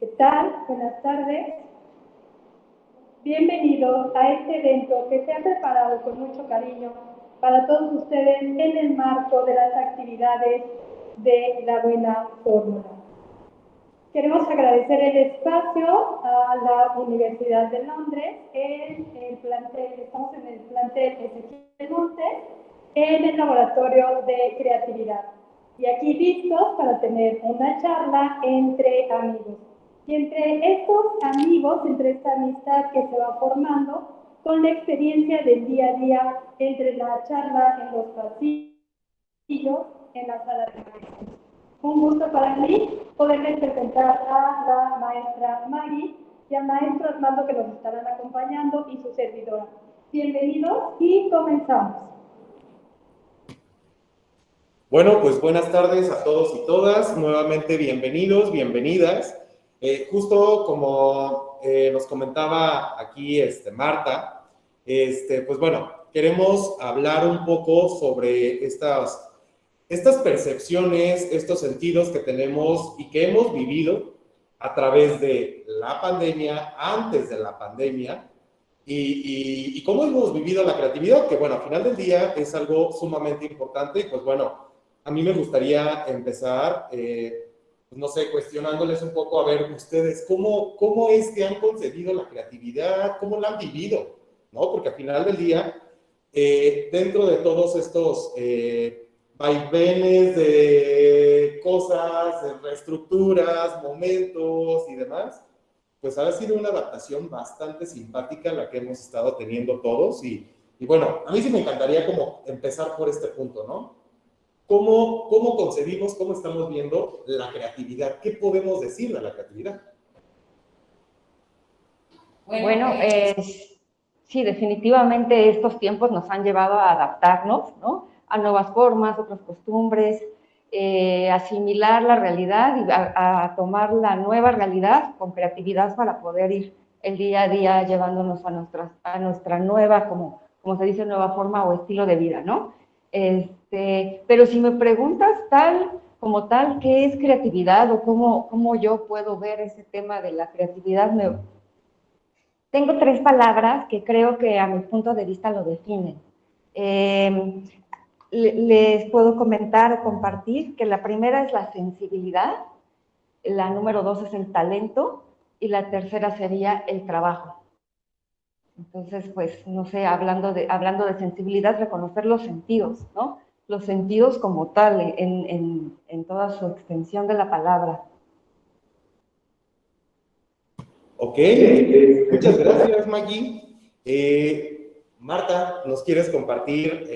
¿Qué tal? Buenas tardes. Bienvenidos a este evento que se ha preparado con mucho cariño para todos ustedes en el marco de las actividades de la Buena Fórmula. Queremos agradecer el espacio a la Universidad de Londres, estamos en el plantel Ezequiel Montes, en el laboratorio de creatividad. Y aquí listos para tener una charla entre amigos. Y entre estos amigos, entre esta amistad que se va formando, con la experiencia del día a día, entre la charla en los pasillos, en la sala de maestros. Un gusto para mí poderles presentar a la maestra Maggie y al maestro Armando, que nos estarán acompañando, y su servidora. Bienvenidos y comenzamos. Bueno, pues buenas tardes a todos y todas. Nuevamente bienvenidos, bienvenidas. Justo como nos comentaba aquí Marta, pues bueno, queremos hablar un poco sobre estas percepciones, estos sentidos que tenemos y que hemos vivido a través de la pandemia, antes de la pandemia, y cómo hemos vivido la creatividad, que bueno, al final del día es algo sumamente importante. Y pues bueno, a mí me gustaría empezar, pues no sé, cuestionándoles un poco, a ver, ustedes, ¿cómo es que han concebido la creatividad? ¿Cómo la han vivido? ¿No? Porque al final del día, dentro de todos estos vaivenes de cosas, de reestructuras, momentos y demás, pues ha sido una adaptación bastante simpática la que hemos estado teniendo todos. Y bueno, a mí sí me encantaría como empezar por este punto, ¿no? ¿Cómo concebimos, cómo estamos viendo la creatividad? ¿Qué podemos decir de la creatividad? Bueno, sí, definitivamente estos tiempos nos han llevado a adaptarnos, ¿no? A nuevas formas, otras costumbres, asimilar la realidad y a tomar la nueva realidad con creatividad para poder ir el día a día llevándonos a nuestra nueva, como se dice, nueva forma o estilo de vida, ¿no? Pero si me preguntas como tal, ¿qué es creatividad o cómo yo puedo ver ese tema de la creatividad? Tengo tres palabras que creo que a mi punto de vista lo definen. Les puedo comentar o compartir que la primera es la sensibilidad, la número dos es el talento y la tercera sería el trabajo. Entonces, pues, no sé, hablando de sensibilidad, reconocer los sentidos, ¿no? Los sentidos como tal, en toda su extensión de la palabra. Ok, muchas gracias, Maggie. Marta, ¿nos quieres compartir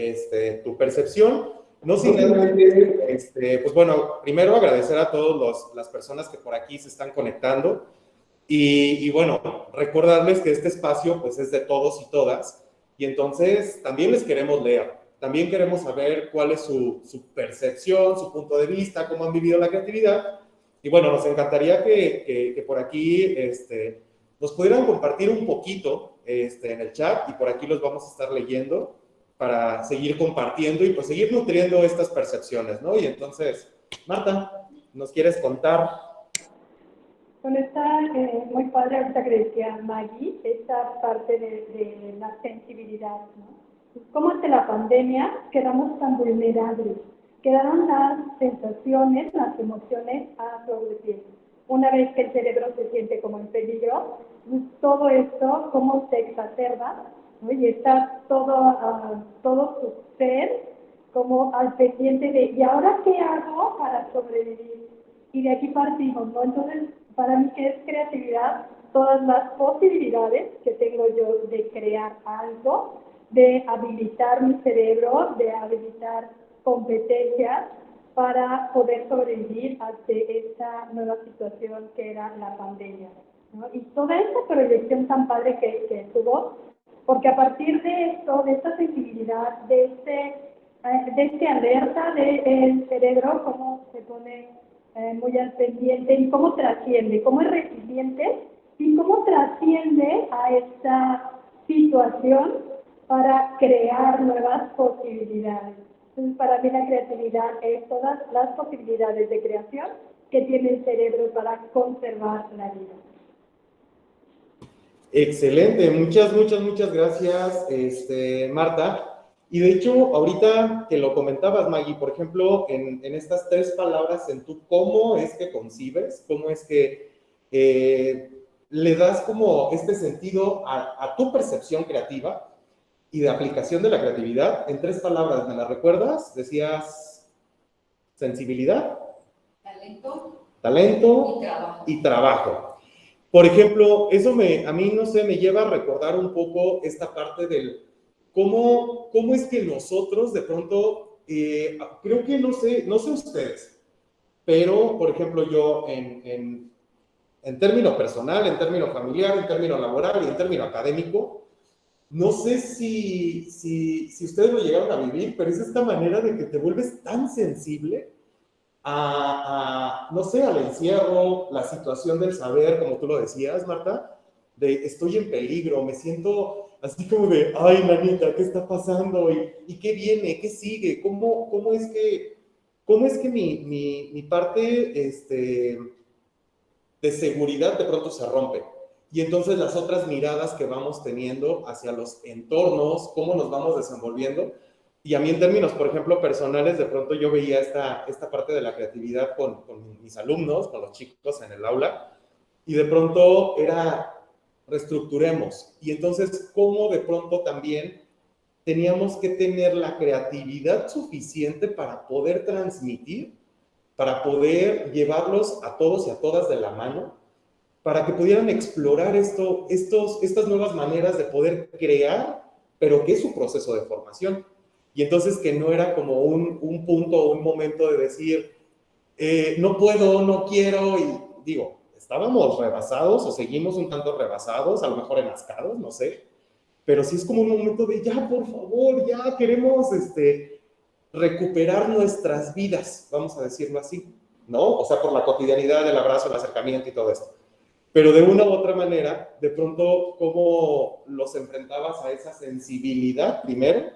tu percepción? No sin antes, pues bueno, primero agradecer a todas las personas que por aquí se están conectando y bueno, recordarles que este espacio pues es de todos y todas, y entonces también les queremos leer, también queremos saber cuál es su percepción, su punto de vista, cómo han vivido la creatividad. Y bueno, nos encantaría que por aquí nos pudieran compartir un poquito en el chat, y por aquí los vamos a estar leyendo para seguir compartiendo y pues seguir nutriendo estas percepciones, ¿no? Y entonces, Marta, ¿nos quieres contar? Bueno, está muy padre ahorita que decía Maggie, esta parte de la sensibilidad, ¿no? Cómo ante la pandemia quedamos tan vulnerables, quedaron las sensaciones, las emociones a flor de piel. Una vez que el cerebro se siente como en peligro, todo esto, cómo se exacerba, ¿no? Y está todo su ser como al pendiente de, ¿y ahora qué hago para sobrevivir? Y de aquí partimos, ¿no? Entonces, para mí, ¿qué es creatividad? Todas las posibilidades que tengo yo de crear algo, de habilitar mi cerebro, de habilitar competencias para poder sobrevivir ante esta nueva situación que era la pandemia, ¿no? Y toda esta proyección tan padre que tuvo, porque a partir de esto, de esta sensibilidad, de este alerta del cerebro, cómo se pone muy al pendiente y cómo trasciende, cómo es resiliente y cómo trasciende a esta situación para crear nuevas posibilidades. Entonces, para mí la creatividad es todas las posibilidades de creación que tiene el cerebro para conservar la vida. Excelente, muchas gracias, Marta. Y de hecho, ahorita que lo comentabas, Maggie, por ejemplo, en estas tres palabras, en tú, ¿cómo es que concibes? ¿Cómo es que le das como este sentido a tu percepción creativa y de aplicación de la creatividad? En tres palabras, ¿me las recuerdas? Decías sensibilidad, talento y trabajo. Por ejemplo, eso a mí, no sé, me lleva a recordar un poco esta parte del cómo es que nosotros de pronto, creo que no sé ustedes, pero, por ejemplo, yo en término personal, en término familiar, en término laboral y en término académico, no sé si ustedes lo llegaron a vivir, pero es esta manera de que te vuelves tan sensible no sé, al encierro, la situación del saber, como tú lo decías, Marta, de estoy en peligro, me siento así como de, ay, nanita, ¿qué está pasando? ¿Y qué viene? ¿Qué sigue? ¿Cómo es que mi parte de seguridad de pronto se rompe? Y entonces las otras miradas que vamos teniendo hacia los entornos, cómo nos vamos desenvolviendo. Y a mí en términos, por ejemplo, personales, de pronto yo veía esta parte de la creatividad con mis alumnos, con los chicos en el aula, y de pronto era, reestructuremos. Y entonces, cómo de pronto también teníamos que tener la creatividad suficiente para poder transmitir, para poder llevarlos a todos y a todas de la mano, para que pudieran explorar estas nuevas maneras de poder crear, pero que es su proceso de formación. Y entonces que no era como un punto o un momento de decir, no puedo, no quiero, y digo, estábamos rebasados o seguimos un tanto rebasados, a lo mejor enascados, no sé, pero sí es como un momento de ya, por favor, ya queremos recuperar nuestras vidas, vamos a decirlo así, ¿no? O sea, por la cotidianidad, el abrazo, el acercamiento y todo esto. Pero de una u otra manera, de pronto, ¿cómo los enfrentabas a esa sensibilidad primero?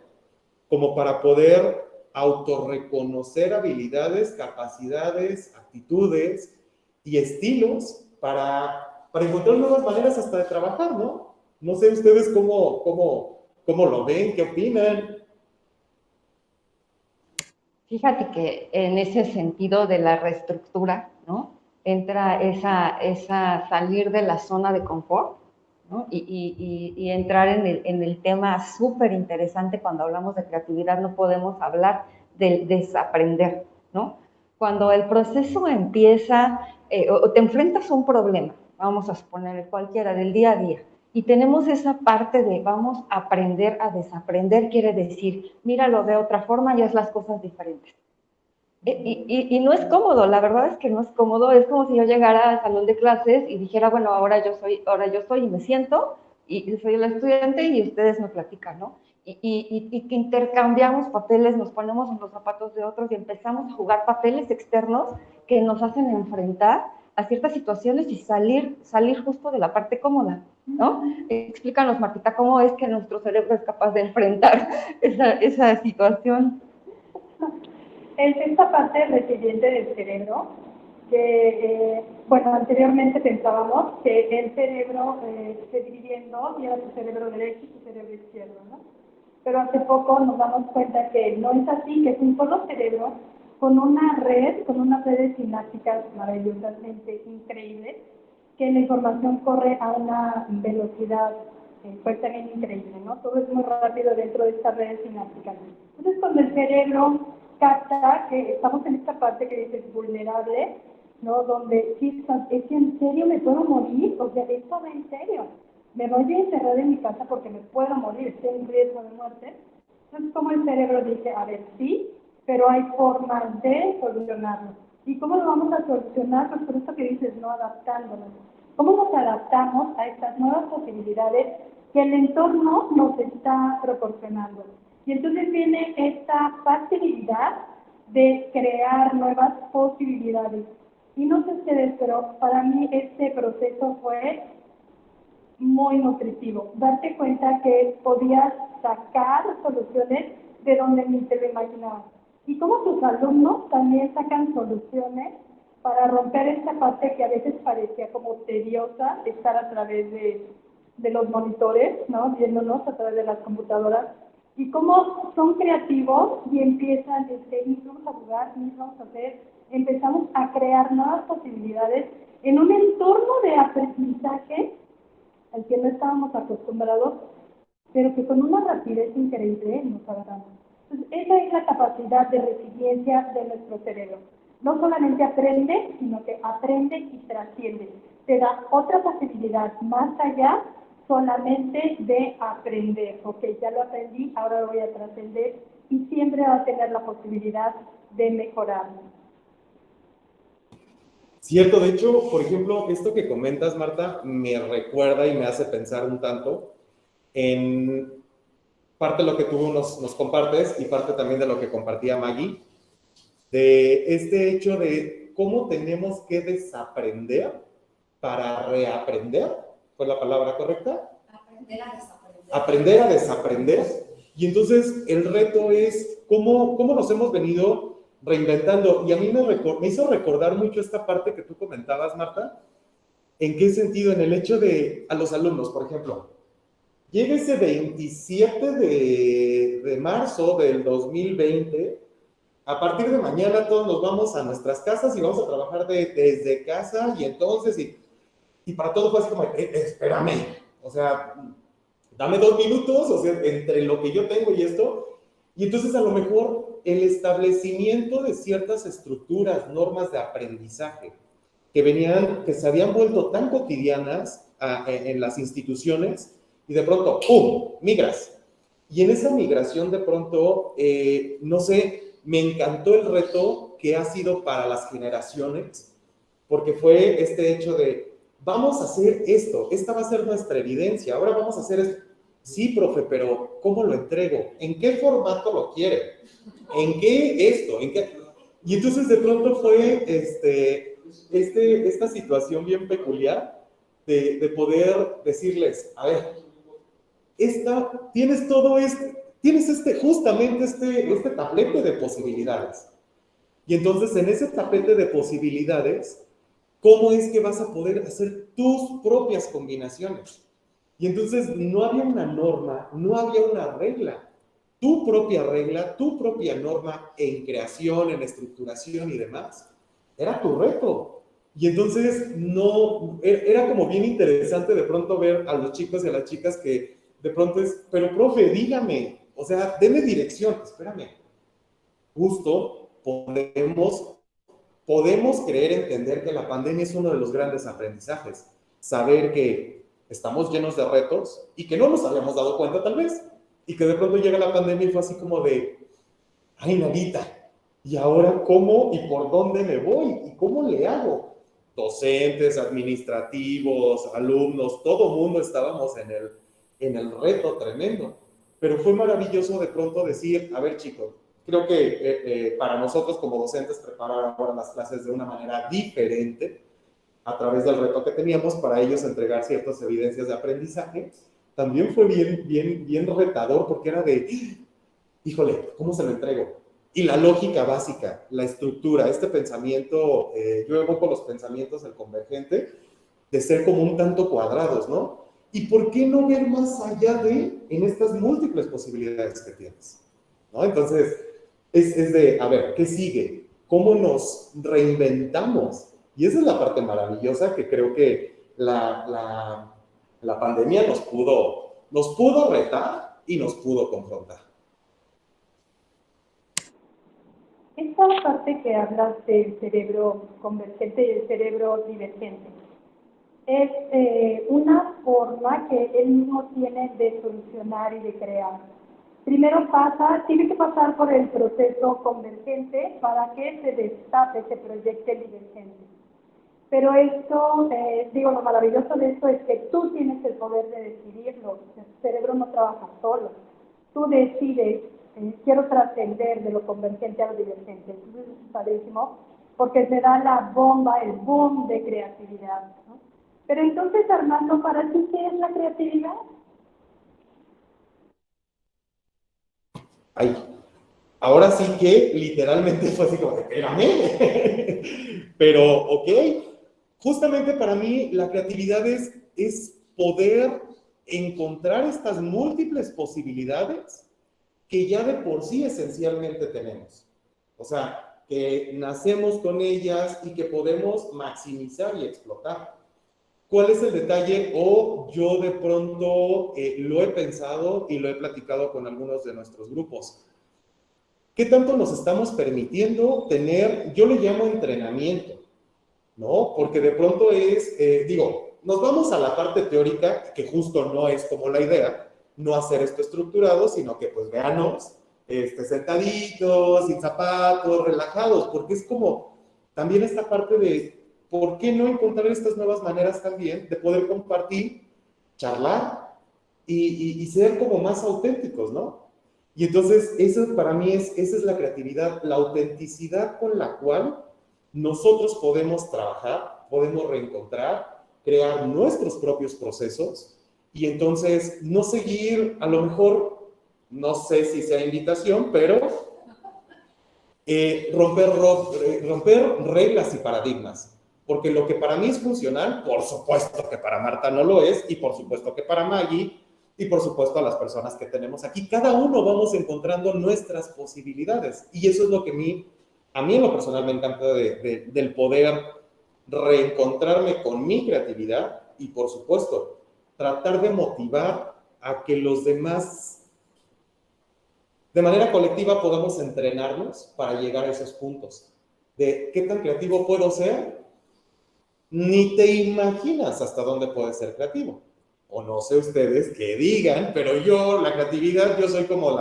Como para poder autorreconocer habilidades, capacidades, actitudes y estilos para encontrar nuevas maneras hasta de trabajar, ¿no? No sé ustedes cómo lo ven, qué opinan. Fíjate que en ese sentido de la reestructura, ¿no? Entra esa salir de la zona de confort, ¿no? Y entrar en el tema súper interesante. Cuando hablamos de creatividad no podemos hablar del desaprender, ¿no? Cuando el proceso empieza, o te enfrentas a un problema, vamos a suponer cualquiera, del día a día, y tenemos esa parte de vamos a aprender a desaprender, quiere decir, míralo de otra forma y haz las cosas diferentes. Y no es cómodo, la verdad es que no es cómodo, es como si yo llegara al salón de clases y dijera, bueno, ahora yo soy y me siento, y soy el estudiante y ustedes me platican, ¿no? Y que intercambiamos papeles, nos ponemos en los zapatos de otros y empezamos a jugar papeles externos que nos hacen enfrentar a ciertas situaciones y salir justo de la parte cómoda, ¿no? Explícanos, Martita, cómo es que nuestro cerebro es capaz de enfrentar esa situación. Es esta parte resiliente del cerebro que, bueno, anteriormente pensábamos que el cerebro se dividía en dos y era tu cerebro derecho y tu cerebro izquierdo, ¿no? Pero hace poco nos damos cuenta que no es así, que es un solo cerebro con unas redes sinápticas maravillosamente increíbles, que la información corre a una velocidad pues también increíble, ¿no? Todo es muy rápido dentro de estas redes sinápticas. Entonces, cuando el cerebro capta que estamos en esta parte que dices vulnerable, ¿no? Donde, sí, ¿es que en serio me puedo morir? O sea, esto va en serio. Me voy a encerrar en mi casa porque me puedo morir, estoy en riesgo de muerte. Entonces, como el cerebro dice, a ver, sí, pero hay formas de solucionarlo. ¿Y cómo lo vamos a solucionar? Pues por esto que dices, no adaptándonos. ¿Cómo nos adaptamos a estas nuevas posibilidades que el entorno nos está proporcionando? Y entonces viene esta facilidad de crear nuevas posibilidades. Y no sé ustedes, pero para mí este proceso fue muy nutritivo. Darte cuenta que podías sacar soluciones de donde ni te lo imaginabas. Y como tus alumnos también sacan soluciones para romper esta parte que a veces parecía como tediosa, estar a través de los monitores, ¿no? Viéndonos a través de las computadoras, y cómo son creativos y empiezan desde, vamos a jugar, vamos a hacer, empezamos a crear nuevas posibilidades en un entorno de aprendizaje al que no estábamos acostumbrados, pero que con una rapidez increíble nos agarramos. Entonces, esa es la capacidad de resiliencia de nuestro cerebro. No solamente aprende, sino que aprende y trasciende. Te da otra posibilidad más allá solamente de aprender. Ok, ya lo aprendí, ahora lo voy a trascender y siempre va a tener la posibilidad de mejorarlo. Cierto, de hecho, por ejemplo, esto que comentas, Marta, me recuerda y me hace pensar un tanto en parte de lo que tú nos compartes y parte también de lo que compartía Maggie, de este hecho de cómo tenemos que desaprender para reaprender, ¿fue la palabra correcta? Aprender a desaprender. Aprender a desaprender. Y entonces el reto es cómo nos hemos venido reinventando. Y a mí me hizo recordar mucho esta parte que tú comentabas, Marta. ¿En qué sentido? En el hecho de a los alumnos, por ejemplo, llega ese 27 de marzo del 2020, a partir de mañana todos nos vamos a nuestras casas y vamos a trabajar desde casa, y entonces, y para todo fue así como, espérame, o sea, dame 2 minutos, o sea, entre lo que yo tengo y esto, y entonces a lo mejor el establecimiento de ciertas estructuras, normas de aprendizaje, que se habían vuelto tan cotidianas en las instituciones, y de pronto, ¡pum!, migras. Y en esa migración de pronto, no sé, me encantó el reto que ha sido para las generaciones, porque fue este hecho de, vamos a hacer esto, esta va a ser nuestra evidencia, ahora vamos a hacer esto. Sí, profe, pero ¿cómo lo entrego? ¿En qué formato lo quiere? ¿En qué esto? ¿En qué? Y entonces de pronto fue esta situación bien peculiar de poder decirles, a ver, tienes todo justamente este tablete de posibilidades. Y entonces en ese tapete de posibilidades, ¿cómo es que vas a poder hacer tus propias combinaciones? Y entonces no había una norma, no había una regla. Tu propia regla, tu propia norma en creación, en estructuración y demás, era tu reto. Y entonces no, era como bien interesante de pronto ver a los chicos y a las chicas que de pronto es, pero profe, dígame, o sea, deme dirección, espérame. Justo podemos creer entender que la pandemia es uno de los grandes aprendizajes. Saber que estamos llenos de retos y que no nos habíamos dado cuenta tal vez. Y que de pronto llega la pandemia y fue así como de, ay, Nadita, ¿y ahora cómo y por dónde me voy? ¿Y cómo le hago? Docentes, administrativos, alumnos, todo mundo estábamos en el reto tremendo. Pero fue maravilloso de pronto decir, a ver, chicos, creo que para nosotros como docentes preparar ahora las clases de una manera diferente a través del reto que teníamos para ellos entregar ciertas evidencias de aprendizaje, también fue bien retador, porque era de, híjole, ¿cómo se lo entrego? Y la lógica básica, la estructura, este pensamiento, yo evoco los pensamientos del convergente, de ser como un tanto cuadrados, ¿no? ¿Y por qué no ver más allá en estas múltiples posibilidades que tienes? ¿No? Entonces, es de, a ver, ¿qué sigue? ¿Cómo nos reinventamos? Y esa es la parte maravillosa que creo que la pandemia nos pudo retar y nos pudo confrontar. Esta parte que hablas del cerebro convergente y el cerebro divergente es una forma que él mismo tiene de solucionar y de crear. Primero tiene que pasar por el proceso convergente para que se destape, se proyecte el divergente. Pero esto, lo maravilloso de esto es que tú tienes el poder de decidirlo. El cerebro no trabaja solo. Tú decides, quiero trascender de lo convergente a lo divergente. Entonces es padrísimo porque te da la bomba, el boom de creatividad, ¿no? Pero entonces, Armando, ¿para ti qué es la creatividad? Ay, ahora sí que literalmente fue así como, espérame, pero ok, justamente para mí la creatividad es poder encontrar estas múltiples posibilidades que ya de por sí esencialmente tenemos. O sea, que nacemos con ellas y que podemos maximizar y explotar. ¿Cuál es el detalle? O yo de pronto lo he pensado y lo he platicado con algunos de nuestros grupos. ¿Qué tanto nos estamos permitiendo tener, yo le llamo entrenamiento, ¿no? Porque de pronto nos vamos a la parte teórica, que justo no es como la idea, no hacer esto estructurado, sino que pues véanos sentaditos, sin zapatos, relajados, porque es como también esta parte de, ¿por qué no encontrar estas nuevas maneras también de poder compartir, charlar y ser como más auténticos, ¿no? Y entonces, eso para mí esa es la creatividad, la autenticidad con la cual nosotros podemos trabajar, podemos reencontrar, crear nuestros propios procesos y entonces no seguir, a lo mejor, no sé si sea invitación, pero romper reglas y paradigmas. Porque lo que para mí es funcional, por supuesto que para Marta no lo es, y por supuesto que para Maggie, y por supuesto a las personas que tenemos aquí. Cada uno vamos encontrando nuestras posibilidades. Y eso es lo que a mí en lo personal me encanta del poder reencontrarme con mi creatividad y por supuesto tratar de motivar a que los demás de manera colectiva podamos entrenarnos para llegar a esos puntos. De qué tan creativo puedo ser, ni te imaginas hasta dónde puedes ser creativo. O no sé ustedes qué digan, pero yo, la creatividad, yo soy como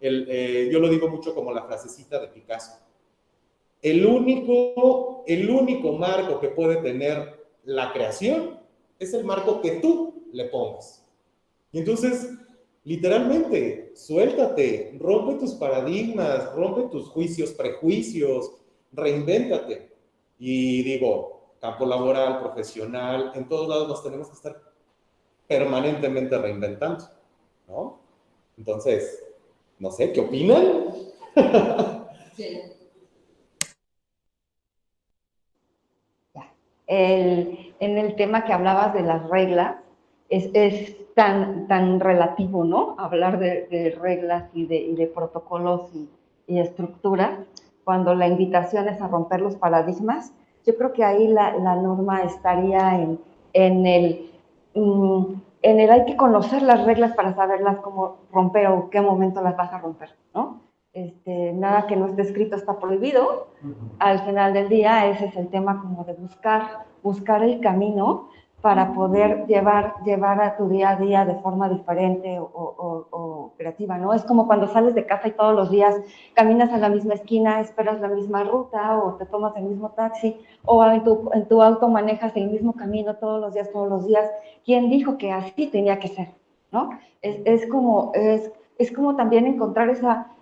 yo lo digo mucho como la frasecita de Picasso. El único marco que puede tener la creación es el marco que tú le pongas. Y entonces, literalmente, suéltate, rompe tus paradigmas, rompe tus juicios, prejuicios, reinvéntate. Y digo, campo laboral, profesional, en todos lados nos tenemos que estar permanentemente reinventando, ¿no? Entonces, no sé, ¿qué opinan? Sí. En el tema que hablabas de las reglas, es tan relativo, ¿no? Hablar de reglas y de protocolos y estructuras, cuando la invitación es a romper los paradigmas. Yo creo que ahí la norma estaría en el, mm, en el hay que conocer las reglas para saberlas cómo romper o qué momento las vas a romper, ¿no? Nada que no esté escrito está prohibido. Al final del día ese es el tema como de buscar el camino para poder llevar a tu día a día de forma diferente o creativa, ¿no? Es como cuando sales de casa y todos los días caminas a la misma esquina, esperas la misma ruta o te tomas el mismo taxi o en tu auto manejas el mismo camino todos los días. ¿Quién dijo que así tenía que ser? ¿No? Es como también encontrar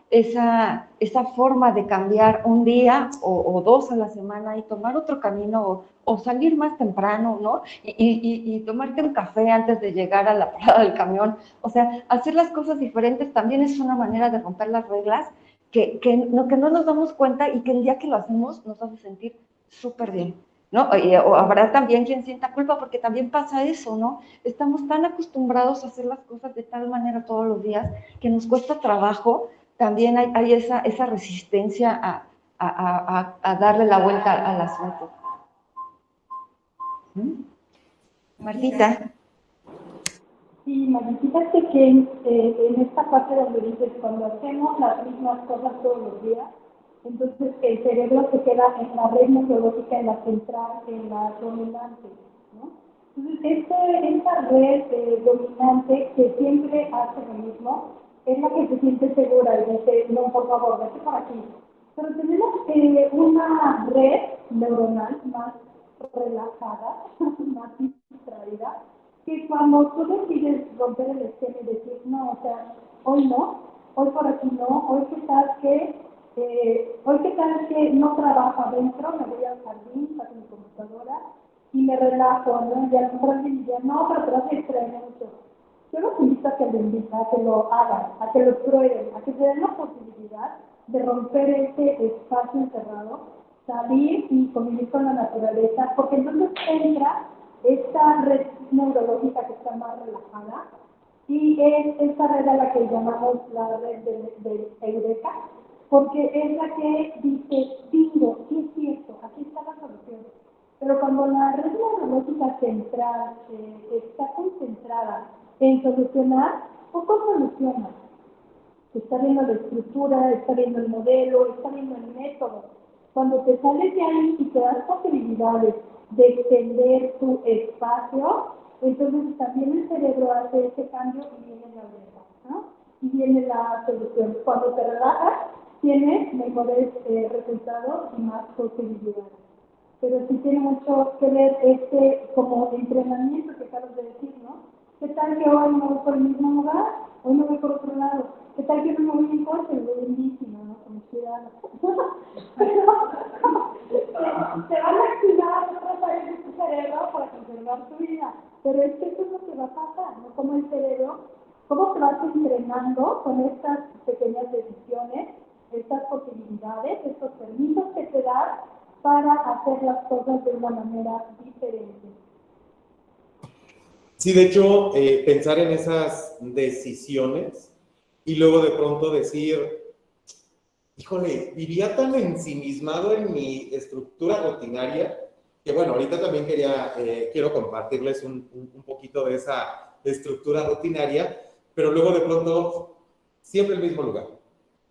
esa forma de cambiar un día o dos a la semana y tomar otro camino o salir más temprano, ¿no? Y tomarte un café antes de llegar a la parada del camión. O sea, hacer las cosas diferentes también es una manera de romper las reglas que no nos damos cuenta y que el día que lo hacemos nos hace sentir súper bien, ¿no? O habrá también quien sienta culpa porque también pasa eso, ¿no? Estamos tan acostumbrados a hacer las cosas de tal manera todos los días que nos cuesta trabajo. También hay esa resistencia a darle la vuelta al asunto. ¿Mm? Martita. Sí, Mari, fíjate que en esta parte donde dices, cuando hacemos las mismas cosas todos los días, entonces el cerebro se queda en la red neurológica, en la central, en la dominante, ¿no? Entonces, esta red dominante que siempre hace lo mismo, es la que se siente segura y dice, no, por favor, vete por aquí. Pero tenemos una red neuronal más relajada, más distraída, que cuando tú decides romper el esquema y decir, no, o sea, hoy no, hoy por aquí no, hoy qué tal que no trabajo adentro, me voy al jardín, saco mi computadora y me relajo, ¿no? Y a lo mejor alguien diría, no, pero te vas a distraer mucho. Yo los invito a que lo hagan, a que lo prueben, a que se den la posibilidad de romper ese espacio encerrado, salir y convivir con la naturaleza, porque entonces entra esta red neurológica que está más relajada y es esta red a la que llamamos la red de Eureka, porque es la que dice, bingo, sí es cierto, aquí está la solución. Pero cuando la red neurológica central está concentrada en solucionar, poco soluciona. Está viendo la estructura, está viendo el modelo, está viendo el método. Cuando te sales de ahí y te das posibilidades de extender tu espacio, entonces también el cerebro hace ese cambio y viene la oreja, ¿no? Y viene la solución. Cuando te relajas, tienes mejores resultados y más posibilidades. Pero sí tiene mucho que ver este como entrenamiento que acabas de decir, ¿no? ¿Qué tal que hoy no voy por el mismo lugar? Hoy no voy por otro lado. ¿Qué tal que no me voy en coche? Voy en bici, ¿no? Con cuidado. Te van a activar otras áreas de tu cerebro para conservar tu vida. Pero es que eso es lo que va a pasar, ¿no? Como el cerebro, cómo te vas entrenando con estas pequeñas decisiones, estas posibilidades, estos permisos que te das para hacer las cosas de una manera diferente. Sí, de hecho, pensar en esas decisiones y luego de pronto decir, híjole, vivía tan ensimismado en mi estructura rutinaria que bueno, ahorita también quiero compartirles un poquito de esa estructura rutinaria, pero luego de pronto siempre el mismo lugar,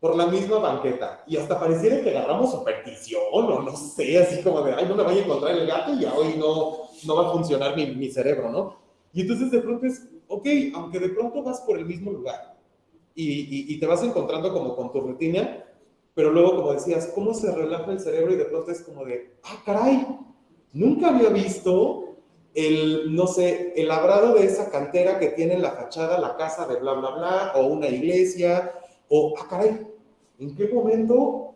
por la misma banqueta, y hasta pareciera que agarramos superstición o no sé, así como de, ay, no me vaya a encontrar el gato y ya hoy no va a funcionar mi cerebro, ¿no? Y entonces de pronto es, ok, aunque de pronto vas por el mismo lugar y te vas encontrando como con tu rutina, pero luego, como decías, cómo se relaja el cerebro y de pronto es como de, ah, caray, nunca había visto no sé, el labrado de esa cantera que tiene en la fachada la casa de bla, bla, bla, o una iglesia, o, ah, caray, ¿en qué momento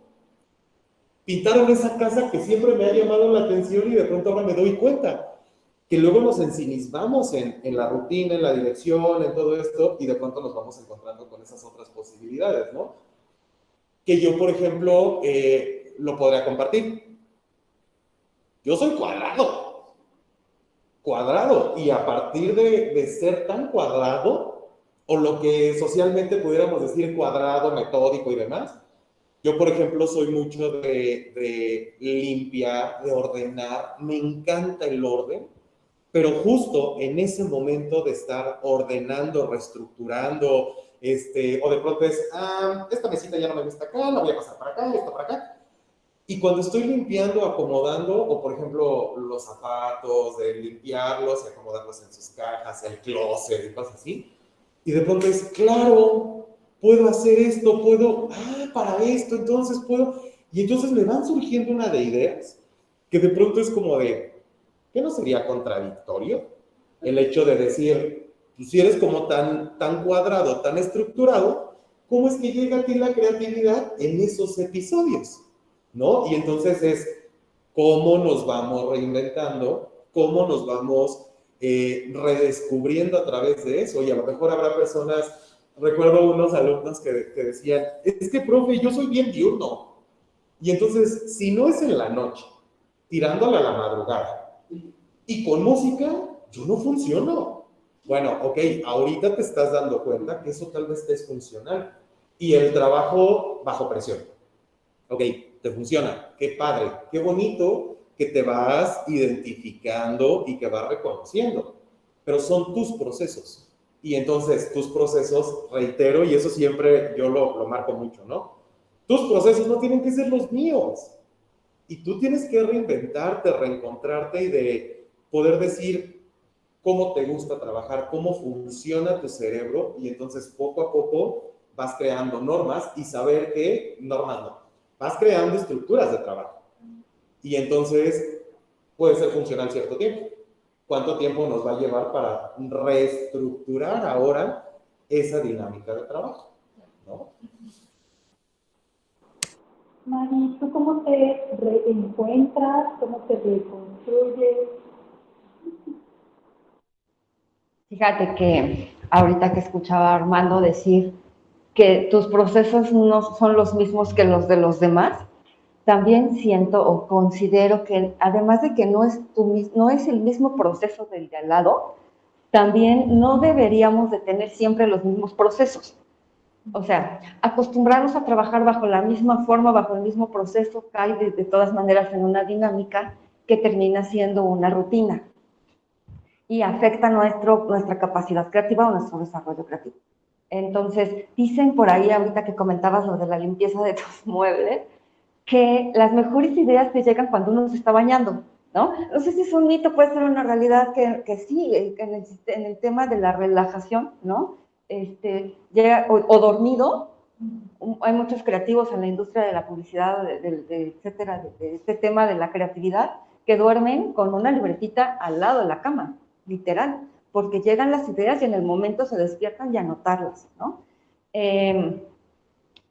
pintaron esa casa que siempre me ha llamado la atención y de pronto ahora me doy cuenta? Que luego nos ensimismamos en la rutina, en la dirección, en todo esto, y de pronto nos vamos encontrando con esas otras posibilidades, ¿no? Que yo, por ejemplo, lo podría compartir. Yo soy cuadrado, y a partir de ser tan cuadrado, o lo que socialmente pudiéramos decir cuadrado, metódico y demás, yo, por ejemplo, soy mucho de limpiar, de ordenar, me encanta el orden, pero justo en ese momento de estar ordenando, reestructurando, o de pronto es, esta mesita ya no me gusta acá, la voy a pasar para acá, esto para acá, y cuando estoy limpiando, acomodando, o por ejemplo los zapatos, de limpiarlos y acomodarlos en sus cajas, el closet y cosas así, y de pronto es, claro, puedo hacer esto, para esto, entonces puedo, y entonces me van surgiendo una de ideas que de pronto es como de, ¿qué no sería contradictorio? El hecho de decir, pues si eres como tan cuadrado, tan estructurado, ¿cómo es que llega a ti la creatividad en esos episodios? ¿No? Y entonces es cómo nos vamos reinventando, cómo nos vamos redescubriendo a través de eso. Y a lo mejor habrá personas, recuerdo unos alumnos que decían, es que, profe, yo soy bien diurno. Y entonces, si no es en la noche, tirándola a la madrugada, y con música, yo no funciono. Bueno, ok, ahorita te estás dando cuenta que eso tal vez te es funcional. Y el trabajo bajo presión. Ok, te funciona, qué padre, qué bonito que te vas identificando y que vas reconociendo, pero son tus procesos. Y entonces tus procesos, reitero, y eso siempre yo lo marco mucho, ¿no? Tus procesos no tienen que ser los míos. Y tú tienes que reinventarte, reencontrarte y de poder decir cómo te gusta trabajar, cómo funciona tu cerebro, y entonces poco a poco vas creando normas y saber que, normas no, vas creando estructuras de trabajo. Y entonces puede ser funcional cierto tiempo. ¿Cuánto tiempo nos va a llevar para reestructurar ahora esa dinámica de trabajo? ¿No? Mari, ¿tú cómo te reencuentras? ¿Cómo te reconstruyes? Fíjate que ahorita que escuchaba a Armando decir que tus procesos no son los mismos que los de los demás, también siento o considero que además de que no es el mismo proceso del de al lado, también no deberíamos de tener siempre los mismos procesos. O sea, acostumbrarnos a trabajar bajo la misma forma, bajo el mismo proceso, cae de todas maneras en una dinámica que termina siendo una rutina y afecta nuestra capacidad creativa o nuestro desarrollo creativo. Entonces, dicen por ahí, ahorita que comentabas lo de la limpieza de tus muebles, que las mejores ideas te llegan cuando uno se está bañando, ¿no? No sé si es un mito, puede ser una realidad que sí, en el tema de la relajación, ¿no? Llega, o dormido, hay muchos creativos en la industria de la publicidad, etcétera, de este tema de la creatividad, que duermen con una libretita al lado de la cama, literal, porque llegan las ideas y en el momento se despiertan y anotarlas, ¿no?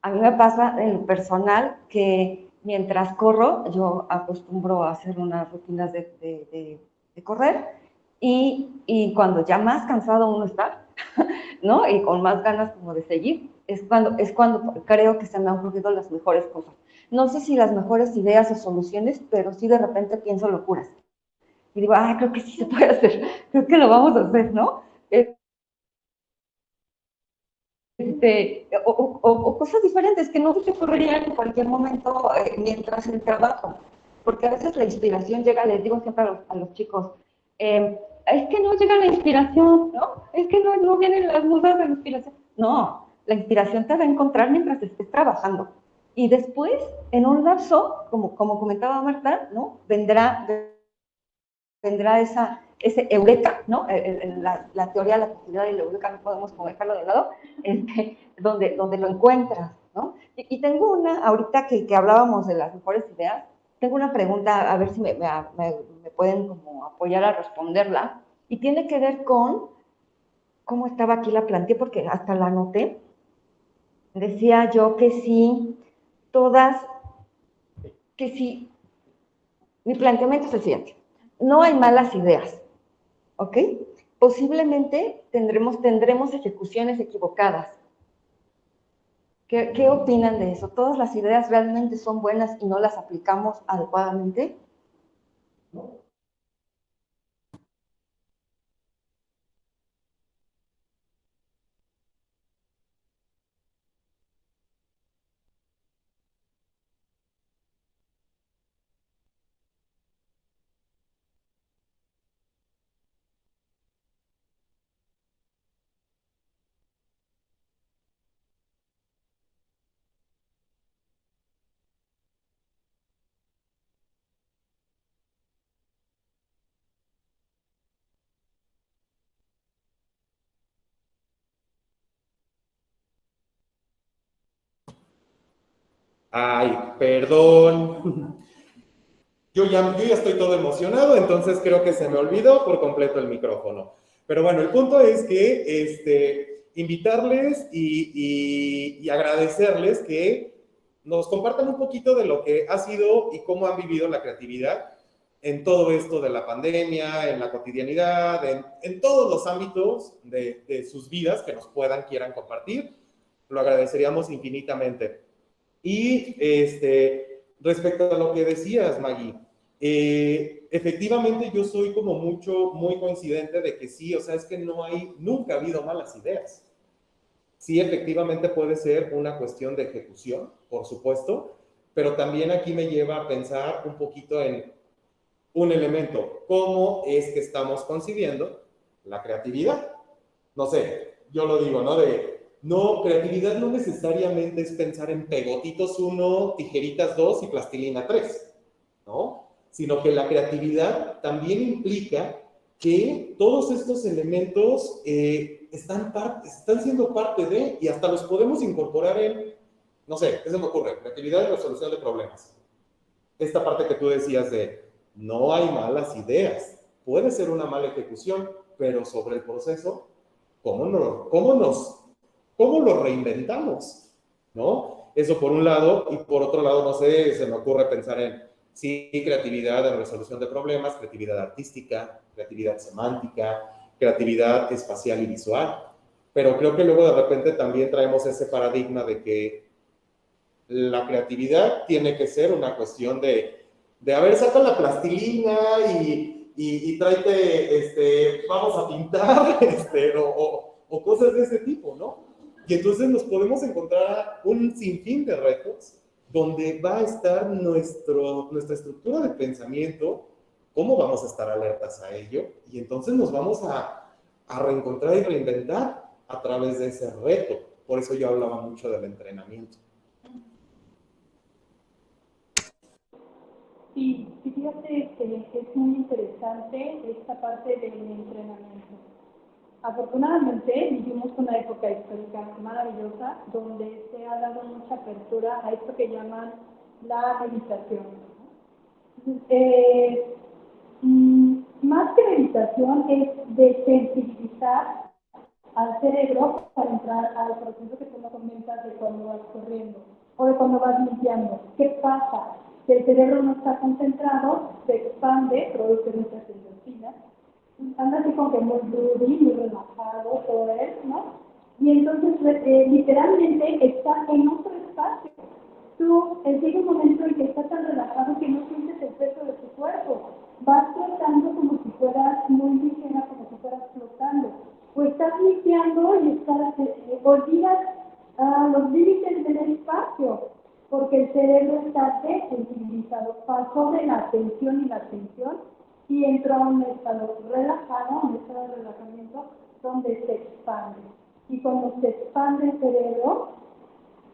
A mí me pasa en lo personal que mientras corro, yo acostumbro a hacer unas rutinas de correr y cuando ya más cansado uno está, ¿no? Y con más ganas como de seguir, es cuando creo que se me han ocurrido las mejores cosas. No sé si las mejores ideas o soluciones, pero sí de repente pienso locuras. Y digo, ah, creo que sí se puede hacer, creo que lo vamos a hacer, ¿no? O cosas diferentes que no se ocurrirían en cualquier momento mientras el trabajo, porque a veces la inspiración llega, les digo siempre a los chicos, es que no llega la inspiración, ¿no? Es que no vienen las musas de la inspiración. No, la inspiración te va a encontrar mientras estés trabajando. Y después, en un lapso, como comentaba Marta, ¿no? Vendrá ese eureka, ¿no? La teoría de la posibilidad del eureka no podemos como dejarlo de lado, donde lo encuentras, ¿no? Y tengo una, ahorita que hablábamos de las mejores ideas, tengo una pregunta, a ver si me pueden como apoyar a responderla, y tiene que ver con cómo estaba aquí la planteé, porque hasta la anoté. Decía yo que sí, que sí, mi planteamiento es el siguiente, no hay malas ideas, ¿ok? Posiblemente tendremos ejecuciones equivocadas. ¿Qué opinan de eso? ¿Todas las ideas realmente son buenas y no las aplicamos adecuadamente? Ay, perdón. Yo ya estoy todo emocionado, entonces creo que se me olvidó por completo el micrófono. Pero bueno, el punto es que invitarles y agradecerles que nos compartan un poquito de lo que ha sido y cómo han vivido la creatividad en todo esto de la pandemia, en la cotidianidad, en todos los ámbitos de sus vidas que nos quieran compartir. Lo agradeceríamos infinitamente. Y respecto a lo que decías, Maggie, efectivamente yo soy como muy coincidente de que sí, o sea, es que nunca ha habido malas ideas. Sí, efectivamente puede ser una cuestión de ejecución, por supuesto, pero también aquí me lleva a pensar un poquito en un elemento, ¿cómo es que estamos concibiendo la creatividad? No sé, yo lo digo, ¿no? No, creatividad no necesariamente es pensar en pegotitos 1, tijeritas 2 y plastilina 3, ¿no? Sino que la creatividad también implica que todos estos elementos están siendo parte de, y hasta los podemos incorporar en, no sé, ¿qué se me ocurre? Creatividad y resolución de problemas. Esta parte que tú decías de, no hay malas ideas, puede ser una mala ejecución, pero sobre el proceso, ¿cómo lo reinventamos? ¿No? Eso por un lado, y por otro lado, no sé, se me ocurre pensar en, sí, creatividad en resolución de problemas, creatividad artística, creatividad semántica, creatividad espacial y visual. pero creo que luego de repente también traemos ese paradigma de que la creatividad tiene que ser una cuestión de a ver, saca la plastilina y tráete, vamos a pintar, o cosas de ese tipo, ¿no? Y entonces nos podemos encontrar un sinfín de retos donde va a estar nuestra estructura de pensamiento, cómo vamos a estar alertas a ello, y entonces nos vamos a reencontrar y reinventar a través de ese reto. Por eso yo hablaba mucho del entrenamiento. Sí, sí, fíjate que es muy interesante esta parte del entrenamiento. Afortunadamente vivimos una época histórica maravillosa donde se ha dado mucha apertura a esto que llaman la meditación. Eh, Más que meditación es de sensibilizar al cerebro para entrar al proceso que tú me comentas de cuando vas corriendo o de cuando vas limpiando. ¿Qué pasa? Si el cerebro no está concentrado, se expande, produce muchas endorfinas, anda así como que muy groovy, muy relajado, todo eso, ¿no? Y entonces literalmente está en otro espacio. Tú llega un momento en que estás tan relajado que no sientes el peso de tu cuerpo. Vas flotando como si fueras muy ligera, como si fueras flotando. O estás limpiando y olvidas los límites del espacio, porque el cerebro está desensibilizado, pasó de la atención y la atención y entró a un estado relajado, un estado de relajamiento donde se expande. Y cuando se expande el cerebro,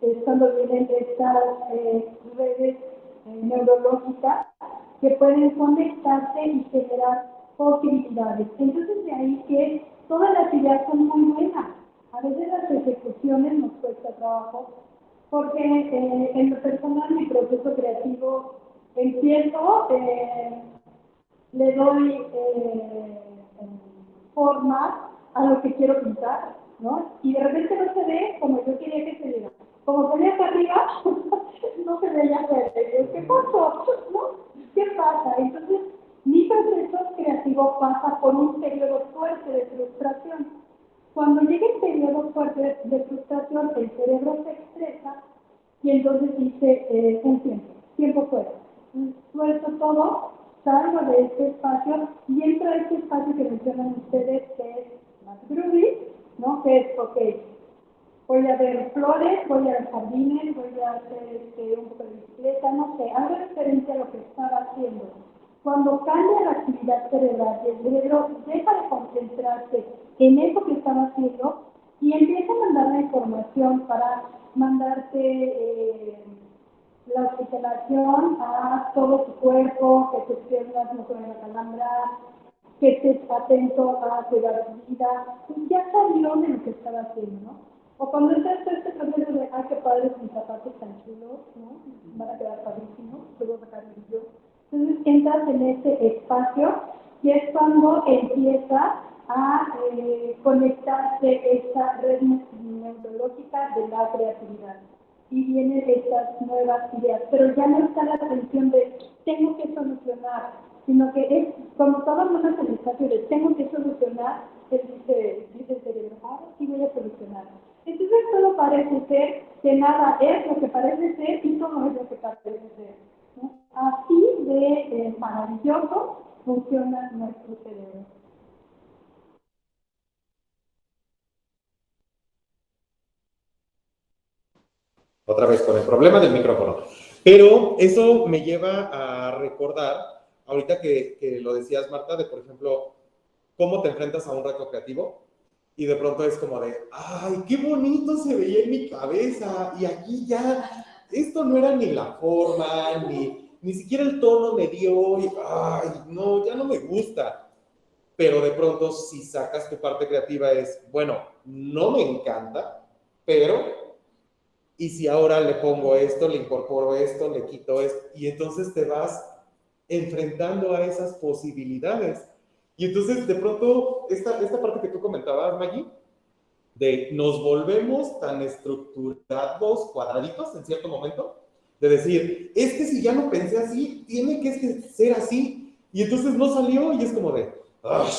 es cuando vienen estas redes neurológicas que pueden conectarse y generar posibilidades. Entonces de ahí que todas las ideas son muy buenas. A veces las ejecuciones nos cuesta trabajo porque en lo personal mi proceso creativo empiezo, le doy forma a lo que quiero pintar, ¿no? Y de repente no se ve como yo quería que se viera. Como se ve acá arriba, no se veía verde. ¿Qué pasó? ¿No? ¿Qué pasa? Entonces, mi proceso creativo pasa por un periodo fuerte de frustración. Cuando llega el periodo fuerte de frustración, el cerebro se estresa y entonces dice un tiempo fuera. Suelto todo, salgo de este espacio y entro a este espacio que mencionan ustedes que es más groovy, ¿no? Que es, ok, voy a ver flores, voy a ver jardines, voy a hacer un poco de bicicleta, no sé, algo diferente a lo que estaba haciendo. Cuando cambia la actividad cerebral y el cerebro deja de concentrarse en eso que estaba haciendo y empieza a mandar la información para mandarte la oxigenación a todo tu cuerpo, que tus piernas no se vayan a calambrar, que estés atento a cuidar tu vida, ya salió de lo que estaba haciendo, ¿no? O cuando estás en este proceso de, ay, qué padres mis zapatos tan chulos, ¿no? Van a quedar padrísimos, luego sacar el yo. Entonces entras en ese espacio y es cuando empieza a conectarse esta red neurológica de la creatividad. Y vienen estas nuevas ideas, pero ya no está la atención de tengo que solucionar, sino que es como todo el mundo en el espacio de tengo que solucionar, él dice el cerebro, ahora sí voy a solucionar. Entonces todo parece ser que nada es lo que parece ser y todo es lo que parece ser, ¿no? Así de maravilloso funciona nuestro cerebro. Otra vez con el problema del micrófono. Pero eso me lleva a recordar, ahorita que lo decías, Marta, de por ejemplo, cómo te enfrentas a un reto creativo y de pronto es como de, ay, qué bonito se veía en mi cabeza y aquí ya, esto no era ni la forma, ni siquiera el tono me dio y, ay, no, ya no me gusta. Pero de pronto si sacas tu parte creativa es, bueno, no me encanta, pero y si ahora le pongo esto, le incorporo esto, le quito esto, y entonces te vas enfrentando a esas posibilidades. Y entonces de pronto, esta parte que tú comentabas, Maggie, de nos volvemos tan estructurados, cuadraditos en cierto momento, de decir, es que si ya no pensé así, tiene que ser así, y entonces no salió y es como de, ¡ay!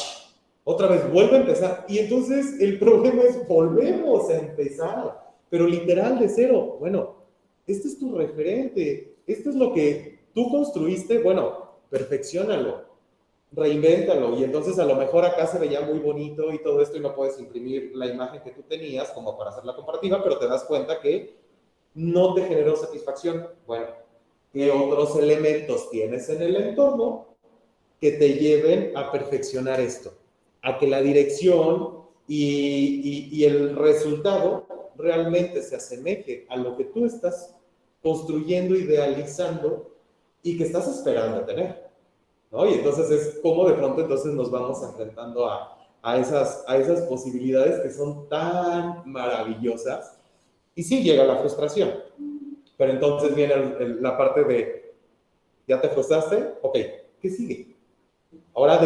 otra vez vuelve a empezar. Y entonces el problema es volvemos a empezar, pero literal de cero. Bueno, este es tu referente, esto es lo que tú construiste, bueno, perfecciónalo, reinvéntalo. Y entonces a lo mejor acá se veía muy bonito y todo esto y no puedes imprimir la imagen que tú tenías como para hacer la comparativa, pero te das cuenta que no te generó satisfacción. Bueno, ¿qué otros elementos tienes en el entorno que te lleven a perfeccionar esto? A que la dirección y el resultado realmente se asemeje a lo que tú estás construyendo, idealizando y que estás esperando tener, ¿no? Y entonces es como de pronto entonces nos vamos enfrentando a esas posibilidades que son tan maravillosas. Y sí llega la frustración, pero entonces viene la parte de, ¿ya te frustraste? Ok, ¿qué sigue? Ahora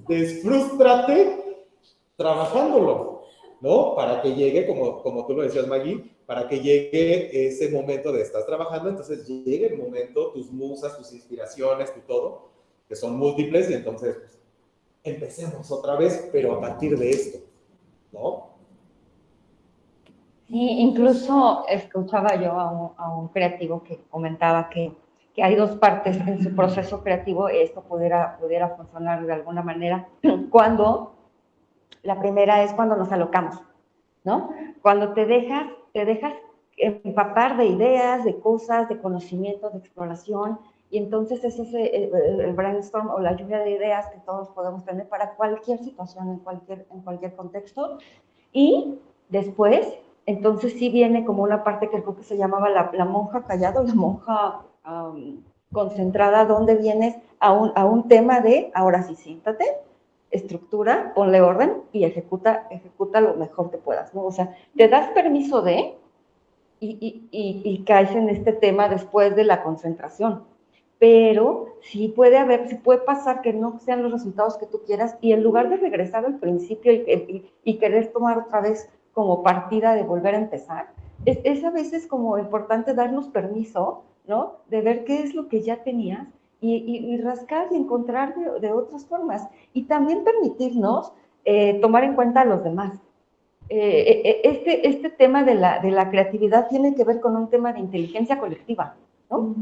desfrústrate trabajándolo, ¿no? Para que llegue, como tú lo decías, Maggie, para que llegue ese momento de estar trabajando, entonces llegue el momento, tus musas, tus inspiraciones, tu todo, que son múltiples, y entonces pues, empecemos otra vez, pero a partir de esto, ¿no? Sí, incluso escuchaba yo a un creativo que comentaba que hay dos partes en su proceso creativo, esto pudiera funcionar de alguna manera, cuando la primera es cuando nos alocamos, ¿no? Cuando te dejas empapar de ideas, de cosas, de conocimiento, de exploración, y entonces es el brainstorm o la lluvia de ideas que todos podemos tener para cualquier situación, en cualquier contexto, y después, entonces sí viene como una parte que creo que se llamaba la monja callada, la monja concentrada, donde vienes a un tema de, ahora sí, siéntate, estructura, ponle orden y ejecuta lo mejor que puedas, ¿no? O sea, te das permiso de y caes en este tema después de la concentración. Pero sí puede pasar que no sean los resultados que tú quieras y en lugar de regresar al principio y querer tomar otra vez como partida de volver a empezar, es a veces como importante darnos permiso, ¿no? De ver qué es lo que ya tenías y rascar y encontrar de otras formas. Y también permitirnos tomar en cuenta a los demás. Este tema de la creatividad tiene que ver con un tema de inteligencia colectiva, ¿no?